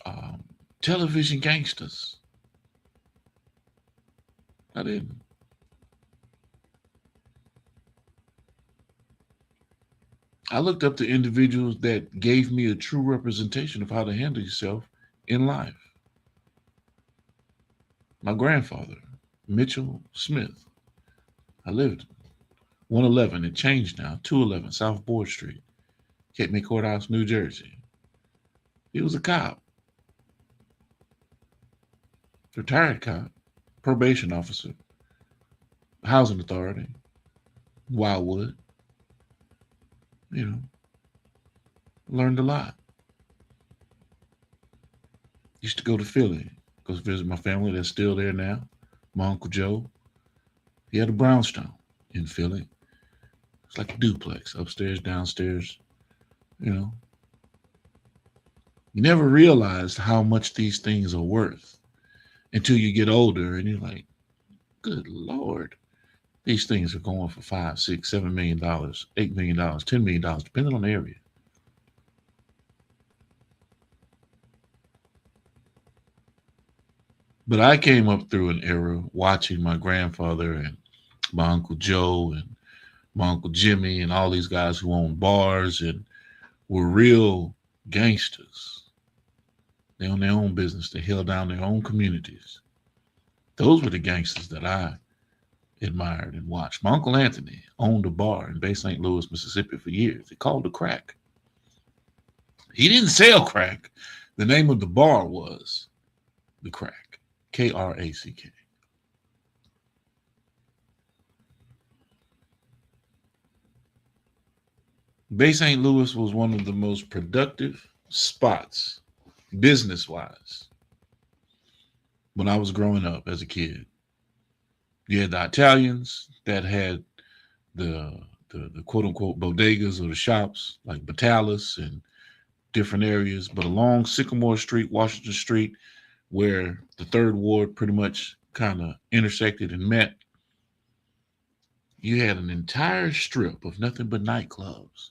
um, television gangsters. I didn't. I looked up to individuals that gave me a true representation of how to handle yourself in life. My grandfather, Mitchell Smith. I lived 111. It changed now. 211 South Board Street, Cape May Courthouse, New Jersey. He was a cop, retired cop, probation officer, housing authority, Wildwood. You know, learned a lot. Used to go to Philly, go visit my family that's still there now. My Uncle Joe, he had a brownstone in Philly. It's like a duplex, upstairs, downstairs. You know, you never realized how much these things are worth until you get older and you're like, good Lord, these things are going for $5, $6, $7 million, $8 million, $10 million, depending on the area. But I came up through an era watching my grandfather and my Uncle Joe and my Uncle Jimmy and all these guys who owned bars and were real gangsters. They owned their own business. They held down their own communities. Those were the gangsters that I admired and watched. My Uncle Anthony owned a bar in Bay St. Louis, Mississippi for years. They called it Crack. He didn't sell crack. The name of the bar was The Crack. Krack. Bay St. Louis was one of the most productive spots, business wise, when I was growing up as a kid. You had the Italians that had the the quote unquote bodegas or the shops like Batalis and different areas, but along Sycamore Street, Washington Street, where the third ward pretty much kind of intersected and met, you had an entire strip of nothing but nightclubs.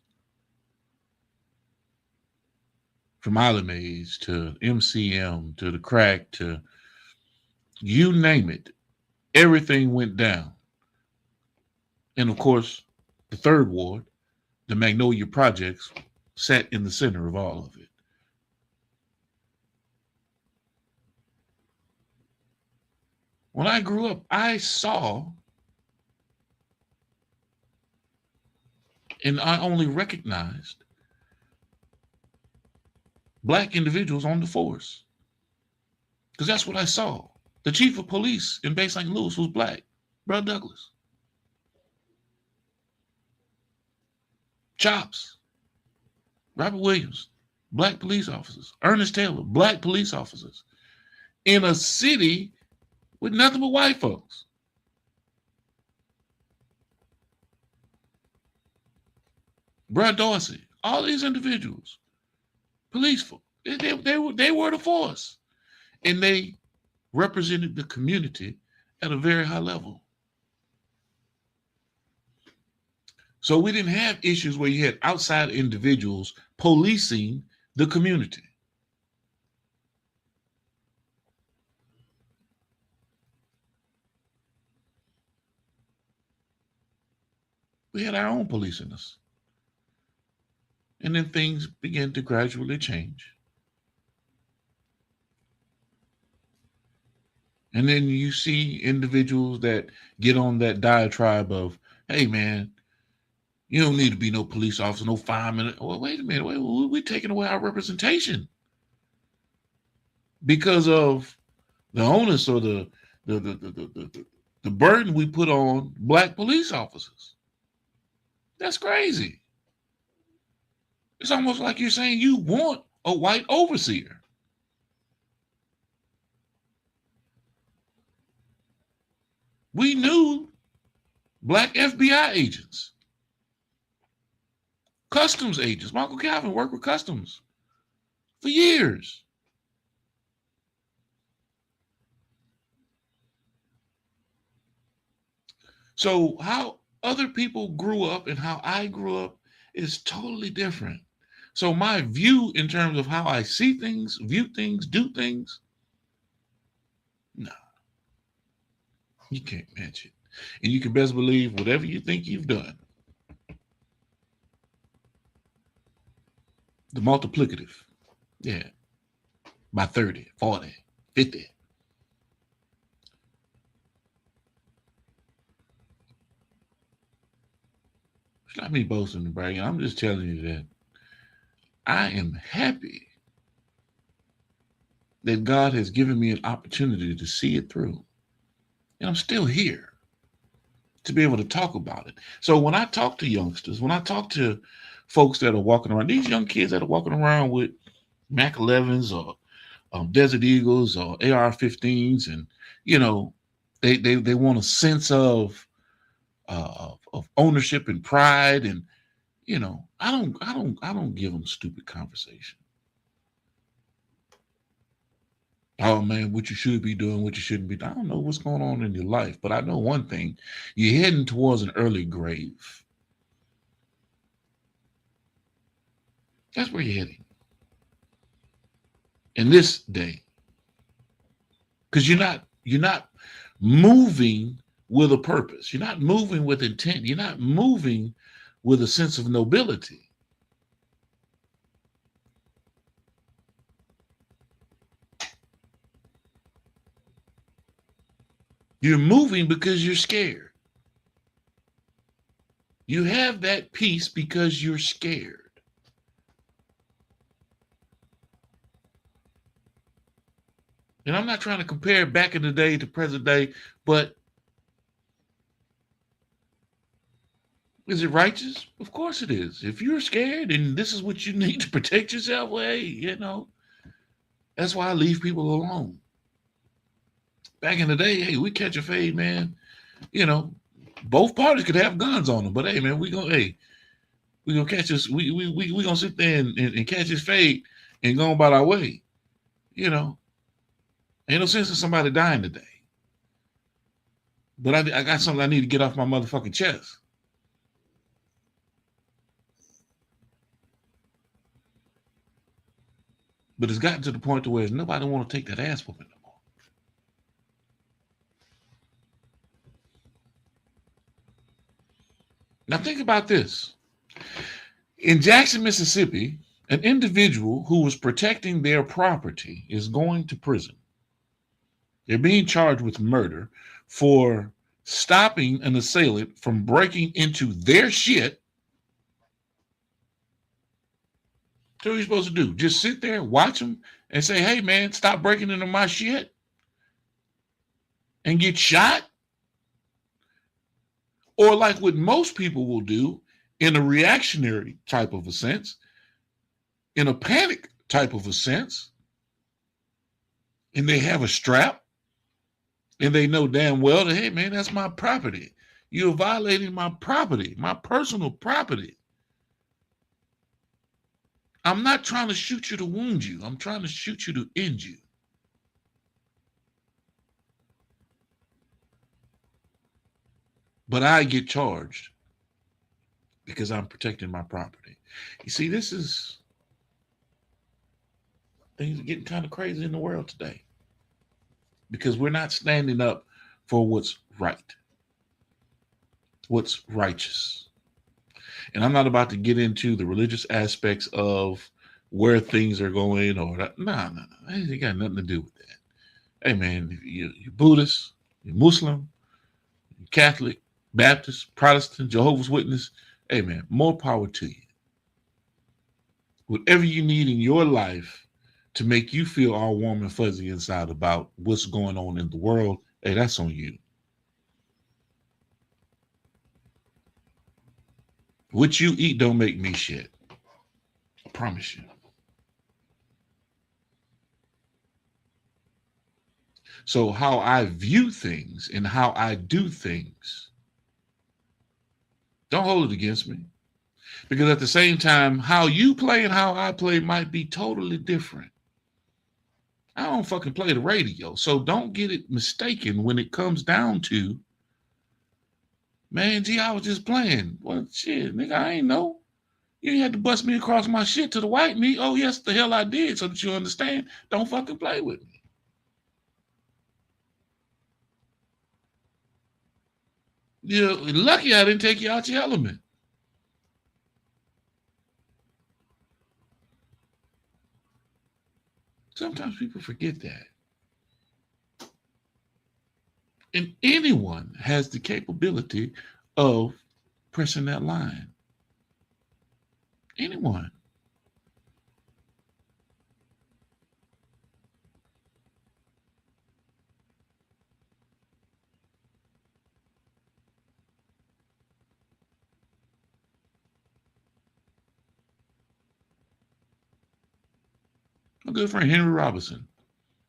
From Island Maze to MCM to the Crack to you name it, everything went down. And of course, the third ward, the Magnolia Projects, sat in the center of all of it. When I grew up, I saw and I only recognized black individuals on the force because that's what I saw. The chief of police in Bay St. Louis was black, Brother Douglas. Chops, Robert Williams, black police officers. Ernest Taylor, black police officers. In a city with nothing but white folks. Brad Dorsey, all these individuals, police folk, they were the force. And they represented the community at a very high level. So we didn't have issues where you had outside individuals policing the community. We had our own police in us. And then things began to gradually change. And then you see individuals that get on that diatribe of, hey, man, you don't need to be no police officer, no fireman. Well, wait a minute. We're taking away our representation because of the onus or the burden we put on black police officers. That's crazy. It's almost like you're saying you want a white overseer. We knew black FBI agents, customs agents. Michael Calvin worked with customs for years. So how other people grew up and how I grew up is totally different. So my view in terms of how I see things, view things, do things, no, you can't match it. And you can best believe whatever you think you've done, the multiplicative, yeah, by 30, 40, 50. It's not me boasting and bragging. I'm just telling you that I am happy that God has given me an opportunity to see it through. And I'm still here to be able to talk about it. So when I talk to youngsters, when I talk to folks that are walking around, these young kids that are walking around with Mac 11s or Desert Eagles or AR 15s, and, you know, they want a sense of of ownership and pride, and I don't give them stupid conversation. Oh man, what you should be doing, what you shouldn't be doing. I don't know what's going on in your life, but I know one thing: you're heading towards an early grave. That's where you're heading in this day, because you're not moving with a purpose. You're not moving with intent. You're not moving with a sense of nobility. You're moving because you're scared. You have that peace because you're scared. And I'm not trying to compare back in the day to present day, but is it righteous? Of course it is. If you're scared and this is what you need to protect yourself, well, hey, that's why I leave people alone. Back in the day, hey, we catch a fade, man. Both parties could have guns on them, but hey, man, we gonna catch us. We gonna sit there and catch his fade and go about our way. Ain't no sense in somebody dying today. But I got something I need to get off my motherfucking chest. But it's gotten to the point to where nobody want to take that ass whooping no more. Now think about this. In Jackson, Mississippi, an individual who was protecting their property is going to prison. They're being charged with murder for stopping an assailant from breaking into their shit. So what are you supposed to do? Just sit there, watch them, and say, hey, man, stop breaking into my shit? And get shot? Or like what most people will do in a reactionary type of a sense, in a panic type of a sense, and they have a strap, and they know damn well that, hey, man, that's my property. You're violating my property, my personal property. I'm not trying to shoot you to wound you. I'm trying to shoot you to end you. But I get charged because I'm protecting my property. You see, things are getting kind of crazy in the world today because we're not standing up for what's right, what's righteous. And I'm not about to get into the religious aspects of where things are going or that. No. It ain't got nothing to do with that. Hey, man, you're Buddhist, you're Muslim, you're Catholic, Baptist, Protestant, Jehovah's Witness. Hey, man, more power to you. Whatever you need in your life to make you feel all warm and fuzzy inside about what's going on in the world, hey, that's on you. What you eat don't make me shit. I promise you. So how I view things and how I do things, don't hold it against me. Because at the same time, how you play and how I play might be totally different. I don't fucking play the radio. So don't get it mistaken when it comes down to, man, gee, I was just playing. Well, shit, nigga, I ain't know. You had to bust me across my shit to the white meat. Oh, yes, the hell I did, so that you understand. Don't fucking play with me. You're lucky I didn't take you out your element. Sometimes people forget that. And anyone has the capability of pressing that line. Anyone. My good friend Henry Robinson.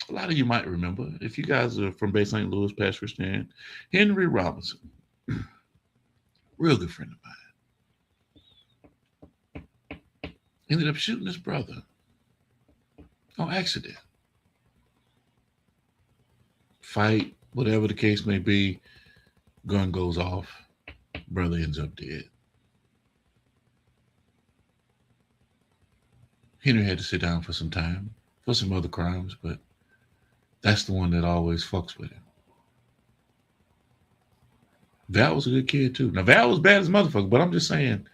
A lot of you might remember, if you guys are from Bay St. Louis, past Christian, Henry Robinson. real good friend of mine, ended up shooting his brother on accident. Fight, whatever the case may be, gun goes off, brother ends up dead. Henry had to sit down for some time for some other crimes, but that's the one that always fucks with him. Val was a good kid too. Now Val was bad as a motherfucker, but I'm just saying,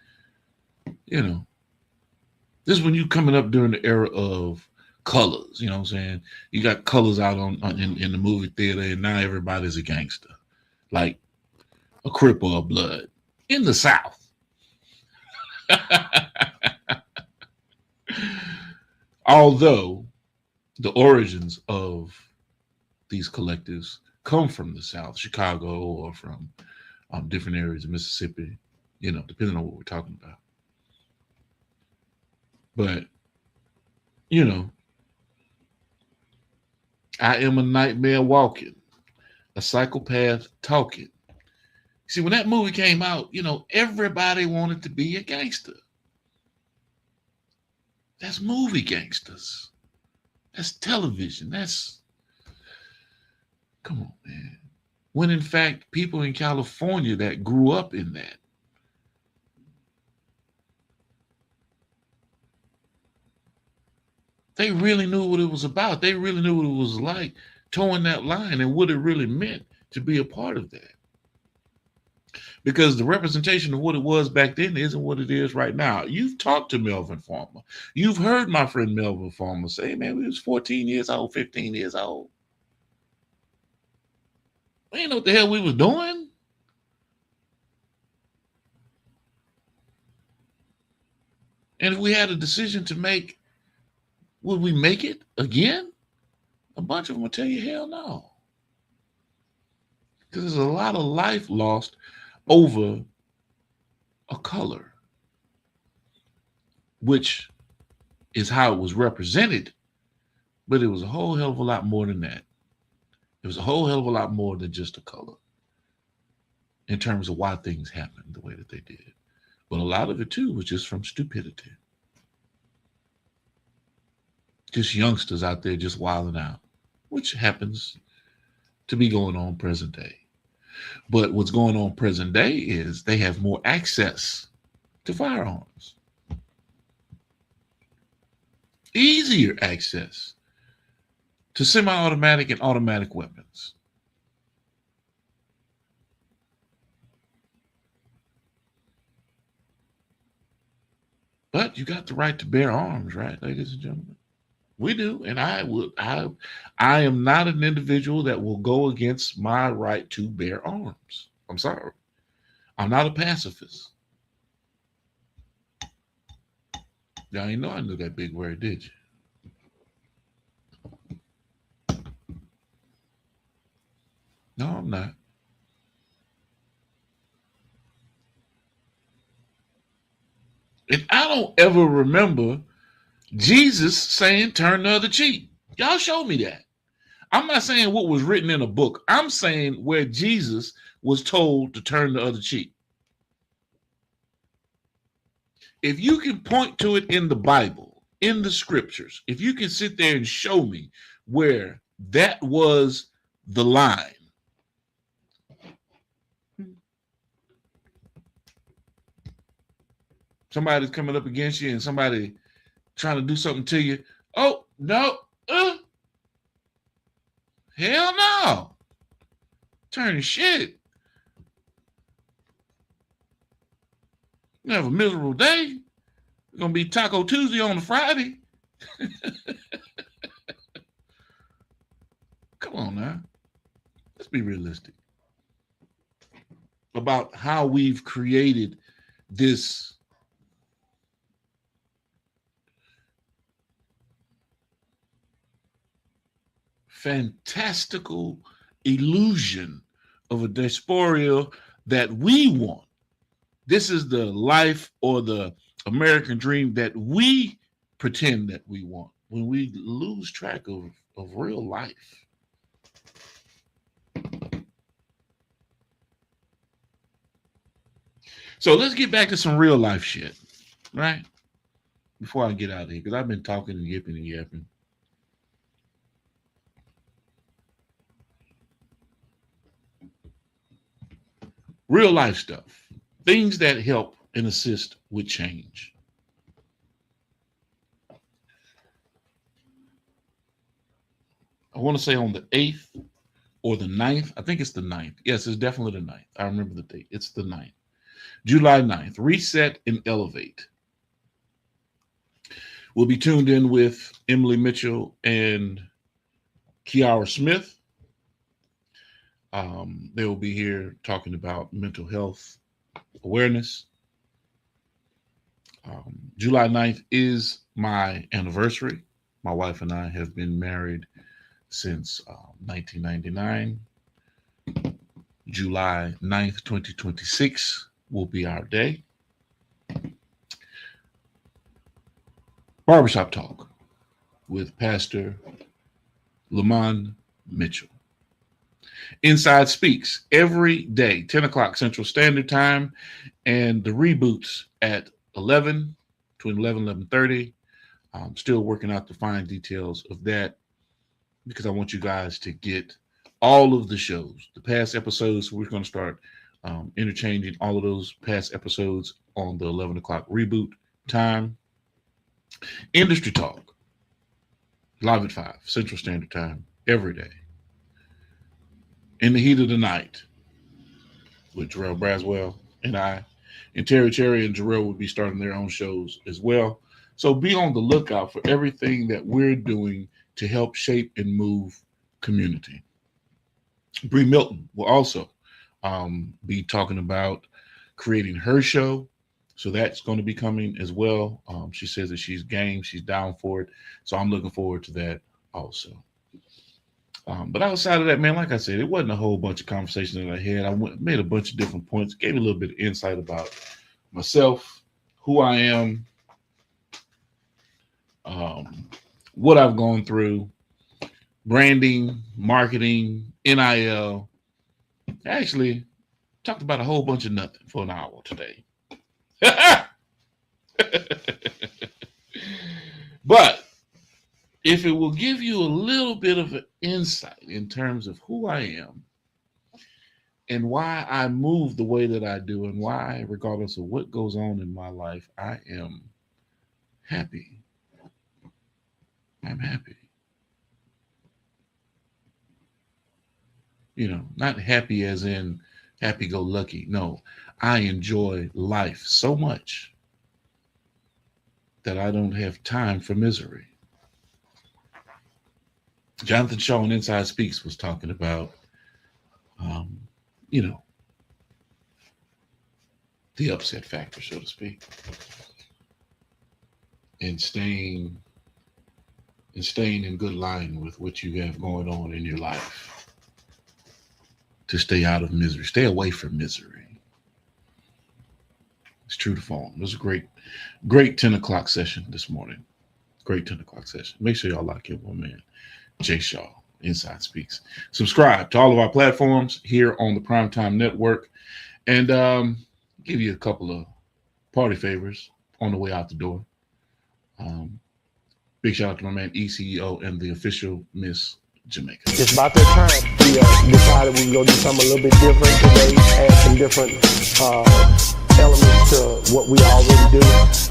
you know, this is when you coming up during the era of colors. You know what I'm saying? You got colors out in the movie theater, and now everybody's a gangster, like a Crip or a Blood in the South. Although the origins of these collectives come from the South, Chicago, or from different areas of Mississippi, you know, depending on what we're talking about. But, you know, I am a nightmare walking, a psychopath talking. See, when that movie came out, you know, everybody wanted to be a gangster. That's movie gangsters. That's television. Come on, man. When in fact, people in California that grew up in that, they really knew what it was about. They really knew what it was like towing that line and what it really meant to be a part of that. Because the representation of what it was back then isn't what it is right now. You've talked to Melvin Farmer. You've heard my friend Melvin Farmer say, man, we was 14 years old, 15 years old. We didn't know what the hell we was doing. And if we had a decision to make, would we make it again? A bunch of them will tell you, hell no. Because there's a lot of life lost over a color, which is how it was represented, but it was a whole hell of a lot more than that. It was a whole hell of a lot more than just a color in terms of why things happened the way that they did. But a lot of it too was just from stupidity. Just youngsters out there just wilding out, which happens to be going on present day. But what's going on present day is they have more access to firearms, easier access to semi-automatic and automatic weapons. But you got the right to bear arms, right, ladies and gentlemen? We do, and I am not an individual that will go against my right to bear arms. I'm sorry. I'm not a pacifist. Y'all ain't know I knew that big word, did you? No, I'm not. And I don't ever remember Jesus saying turn the other cheek. Y'all show me that. I'm not saying what was written in a book. I'm saying where Jesus was told to turn the other cheek. If you can point to it in the Bible, in the scriptures, if you can sit there and show me where that was the line. Somebody's coming up against you and somebody trying to do something to you. Oh, no. Hell no. Turn shit. You have a miserable day. It's going to be Taco Tuesday on a Friday. Come on now. Let's be realistic about how we've created this fantastical illusion of a diaspora that we want. This is the life or the American dream that we pretend that we want when we lose track of real life. So let's get back to some real life shit, right? Before I get out of here, because I've been talking and yipping and yapping. Real life stuff. Things that help and assist with change. I want to say on the 8th or the 9th. I think it's the 9th. Yes, it's definitely the 9th. I remember the date. It's the 9th. July 9th. Reset and Elevate. We'll be tuned in with Emily Mitchell and Kiara Smith. They will be here talking about mental health awareness. July 9th is my anniversary. My wife and I have been married since 1999. July 9th, 2026 will be our day. Barbershop Talk with Pastor Lamont Mitchell. Inside Speaks every day, 10 o'clock Central Standard Time, and the reboots at 11, between 11 and 11:30. I'm still working out the fine details of that because I want you guys to get all of the shows, the past episodes. We're going to start interchanging all of those past episodes on the 11 o'clock reboot time. Industry Talk, live at 5 Central Standard Time every day. In the Heat of the Night with Jarrell Braswell and I. And Terry Cherry and Jarrell will be starting their own shows as well. So be on the lookout for everything that we're doing to help shape and move community. Bree Milton will also be talking about creating her show. So that's going to be coming as well. She says that she's game, she's down for it. So I'm looking forward to that also. But outside of that, man, like I said, it wasn't a whole bunch of conversations that I had. I made a bunch of different points, gave you a little bit of insight about myself, who I am, what I've gone through, branding, marketing, NIL. Actually, talked about a whole bunch of nothing for an hour today. But if it will give you a little bit of an insight in terms of who I am and why I move the way that I do and why, regardless of what goes on in my life, I am happy. I'm happy. You know, not happy as in happy-go-lucky. No, I enjoy life so much that I don't have time for misery. Jonathan Shaw on Inside Speaks was talking about, the upset factor, so to speak, and staying in good line with what you have going on in your life to stay out of misery, stay away from misery. It's true to form. It was a great 10 o'clock session this morning. Great 10 o'clock session. Make sure y'all lock in one man. Jay Shaw, Inside Speaks. Subscribe to all of our platforms here on the Primetime Network, and give you a couple of party favors on the way out the door. Big shout out to my man ECEO and the official Miss Jamaica. It's about that time we decided we were going to do something a little bit different today, add some different elements to what we already do.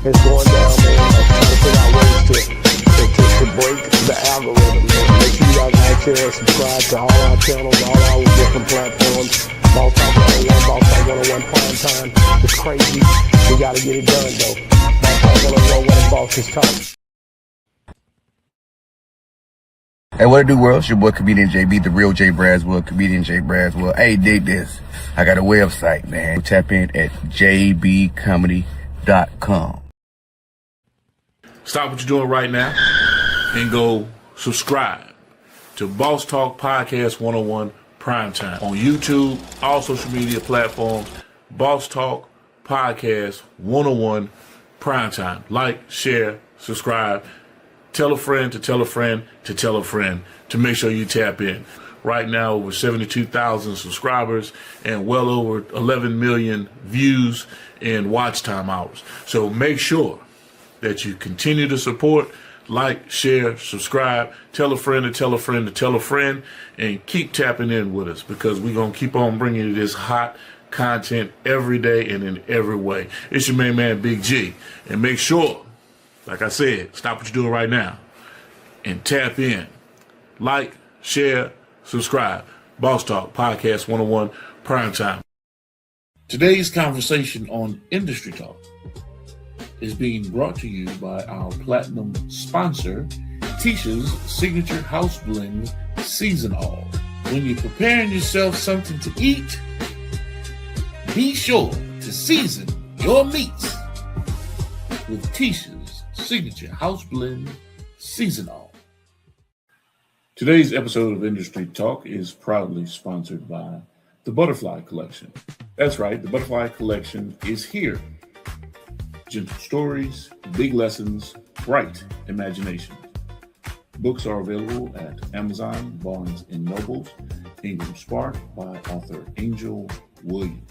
It's going down there, trying to figure out ways to break the algorithm. Make sure you guys like, share, and subscribe to all our channels, all our different platforms. Boss Talk 101, Boss Talk 101 Prime Time. It's crazy. We got to get it done, though. Boss Talk 101, where the boss is talking. Hey, what it do, world? It's your boy, Comedian JB, the real Jay Braswell, Comedian Jay Braswell. Hey, dig this. I got a website, man. Tap in at jbcomedy.com. Stop what you're doing right now and go subscribe to Boss Talk Podcast 101 Primetime on YouTube, all social media platforms. Boss Talk Podcast 101 Primetime. Like, share, subscribe. Tell a friend to tell a friend to tell a friend to make sure you tap in. right now over 72,000 subscribers and well over 11 million views and watch time hours. So make sure that you continue to support, like, share, subscribe, tell a friend to tell a friend to tell a friend, and keep tapping in with us, because we're going to keep on bringing you this hot content every day and in every way. It's your main man, Big G. And make sure, like I said, stop what you're doing right now and tap in. Like, share, subscribe. Boss Talk Podcast 101 Prime Time. Today's conversation on Industry Talk is being brought to you by our platinum sponsor, Tisha's Signature House Blend Season All. When you're preparing yourself something to eat, be sure to season your meats with Tisha's Signature House Blend Season All. Today's episode of Industry Talk is proudly sponsored by the Butterfly Collection. That's right, the Butterfly Collection is here. Gentle stories, big lessons, bright imaginations. Books are available at Amazon, Barnes & Nobles, Ingram Spark by author Angel Williams.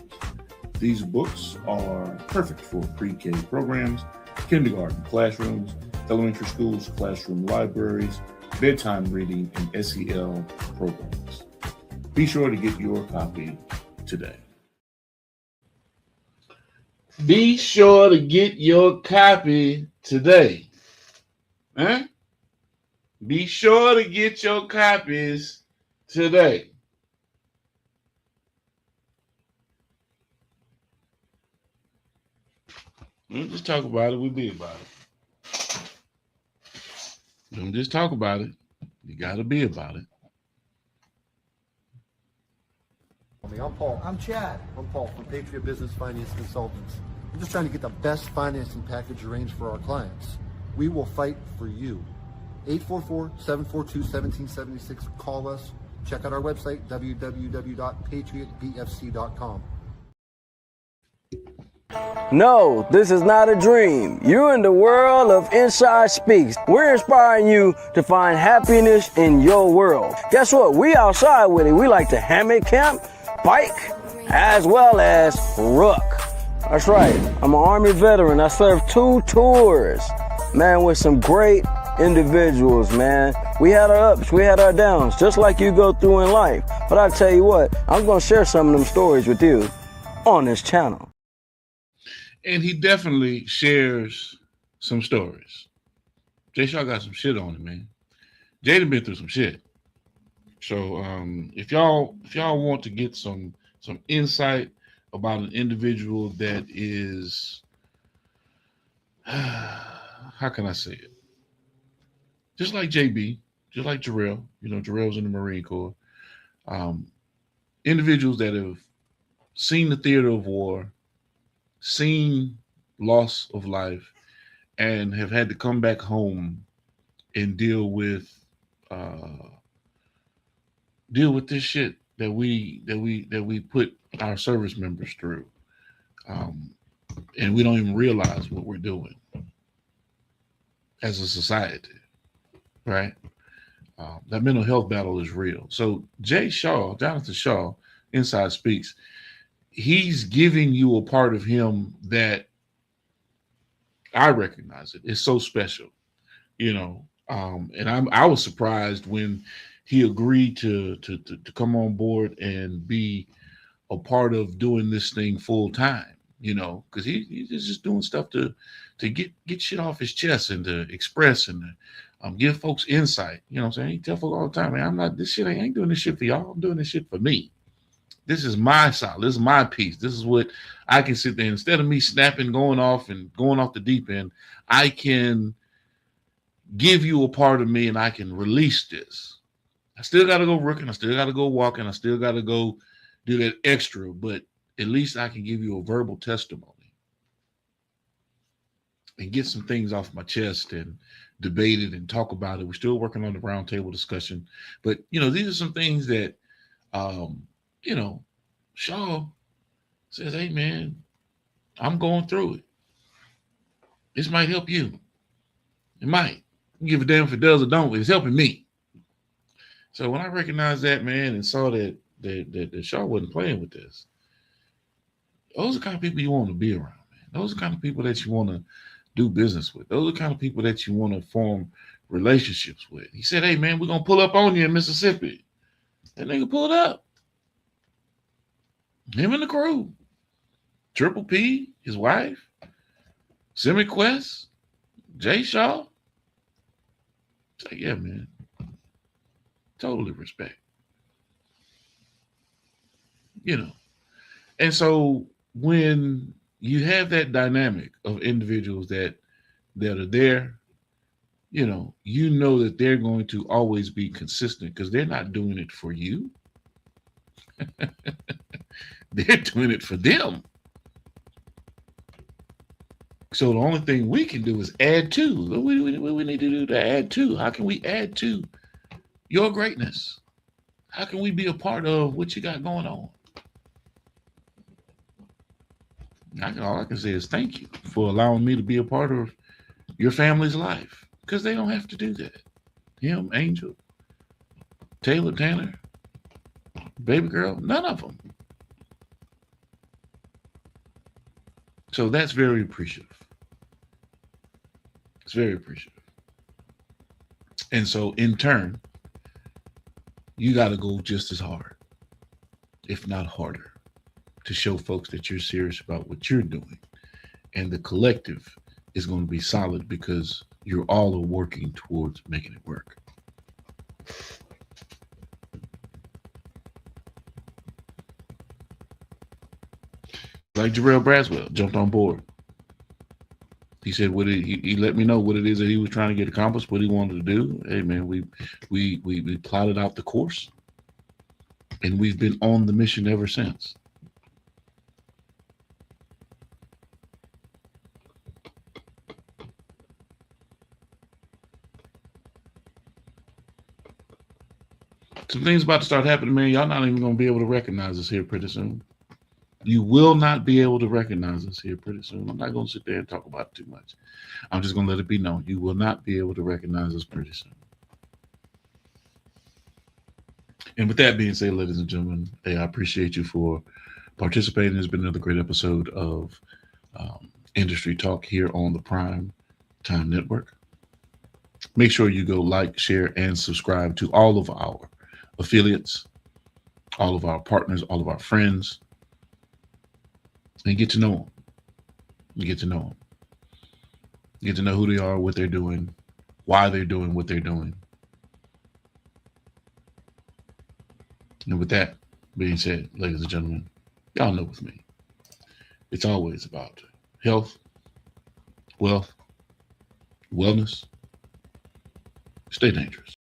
These books are perfect for pre-K programs, kindergarten classrooms, elementary schools, classroom libraries, bedtime reading, and SEL programs. Be sure to get your copy today. Be sure to get your copy today. Huh? Be sure to get your copies today. Don't just talk about it, we be about it. Don't just talk about it, you got to be about it. I'm Paul. I'm Chad. I'm Paul from Patriot Business Finance Consultants. I'm just trying to get the best financing package arranged for our clients. We will fight for you. 844-742-1776. Call us. Check out our website, www.patriotbfc.com. No, this is not a dream. You're in the world of Inside Speaks. We're inspiring you to find happiness in your world. Guess what? We outside with it. We like to hammock camp, bike, as well as ruck. That's right. I'm an Army veteran. I served 2 tours, man, with some great individuals, man. We had our ups, we had our downs, just like you go through in life. But I tell you what, I'm going to share some of them stories with you on this channel. And he definitely shares some stories. Jay Shaw got some shit on him, man. Jay done been through some shit. So if y'all want to get some insight about an individual that is, how can I say it? Just like JB, just like Jarrell, Jarrell's in the Marine Corps. Individuals that have seen the theater of war, seen loss of life, and have had to come back home and deal with this shit that we put our service members through, and we don't even realize what we're doing as a society, right? That mental health battle is real. So Jonathan Shaw, Inside Speaks, he's giving you a part of him that I recognize. It's so special, and I was surprised when he agreed to come on board and be a part of doing this thing full time, because he's just doing stuff to get shit off his chest and to express and to give folks insight. You know what I'm saying? He tell folks all the time, man, I ain't doing this shit for y'all. I'm doing this shit for me. This is my side. This is my piece. This is what I can sit there. Instead of me snapping, going off the deep end, I can give you a part of me and I can release this. I still got to go working. I still got to go walking. I still got to go do that extra, but at least I can give you a verbal testimony and get some things off my chest and debate it and talk about it. We're still working on the roundtable discussion, but these are some things that, Shaw says, hey man, I'm going through it. This might help you. It might. I don't give a damn if it does or don't, but it's helping me. So when I recognized that, man, and saw that Shaw wasn't playing with this, those are the kind of people you want to be around, man. Those are the kind of people that you want to do business with. Those are the kind of people that you want to form relationships with. He said, hey, man, we're going to pull up on you in Mississippi. That nigga pulled up. Him and the crew. Triple P, his wife, Semi Quest, Jay Shaw. It's like, yeah, man. Totally respect. You know. And so when you have that dynamic of individuals that are there, you know that they're going to always be consistent because they're not doing it for you. They're doing it for them. So the only thing we can do is add to. What we need to do to add to? How can we add to your greatness? How can we be a part of what you got going on? All I can say is thank you for allowing me to be a part of your family's life, because they don't have to do that. Him, Angel, Taylor, Tanner, baby girl, none of them. So that's very appreciative. It's very appreciative. And so in turn, you got to go just as hard, if not harder, to show folks that you're serious about what you're doing. And the collective is going to be solid because you're all working towards making it work. Like Jarrell Braswell jumped on board. He said he let me know what it is that he was trying to get accomplished, what he wanted to do. Hey man, we plotted out the course, and we've been on the mission ever since. Some things about to start happening, man. Y'all not even gonna be able to recognize us here pretty soon. You will not be able to recognize us here pretty soon. I'm not going to sit there and talk about it too much. I'm just going to let it be known. You will not be able to recognize us pretty soon. And with that being said, ladies and gentlemen, hey, I appreciate you for participating. It's been another great episode of Industry Talk here on the Prime Time Network. Make sure you go like, share, and subscribe to all of our affiliates, all of our partners, all of our friends. And get to know them. You get to know them. You get to know who they are, what they're doing, why they're doing what they're doing. And with that being said, ladies and gentlemen, y'all know with me, it's always about health, wealth, wellness. Stay dangerous.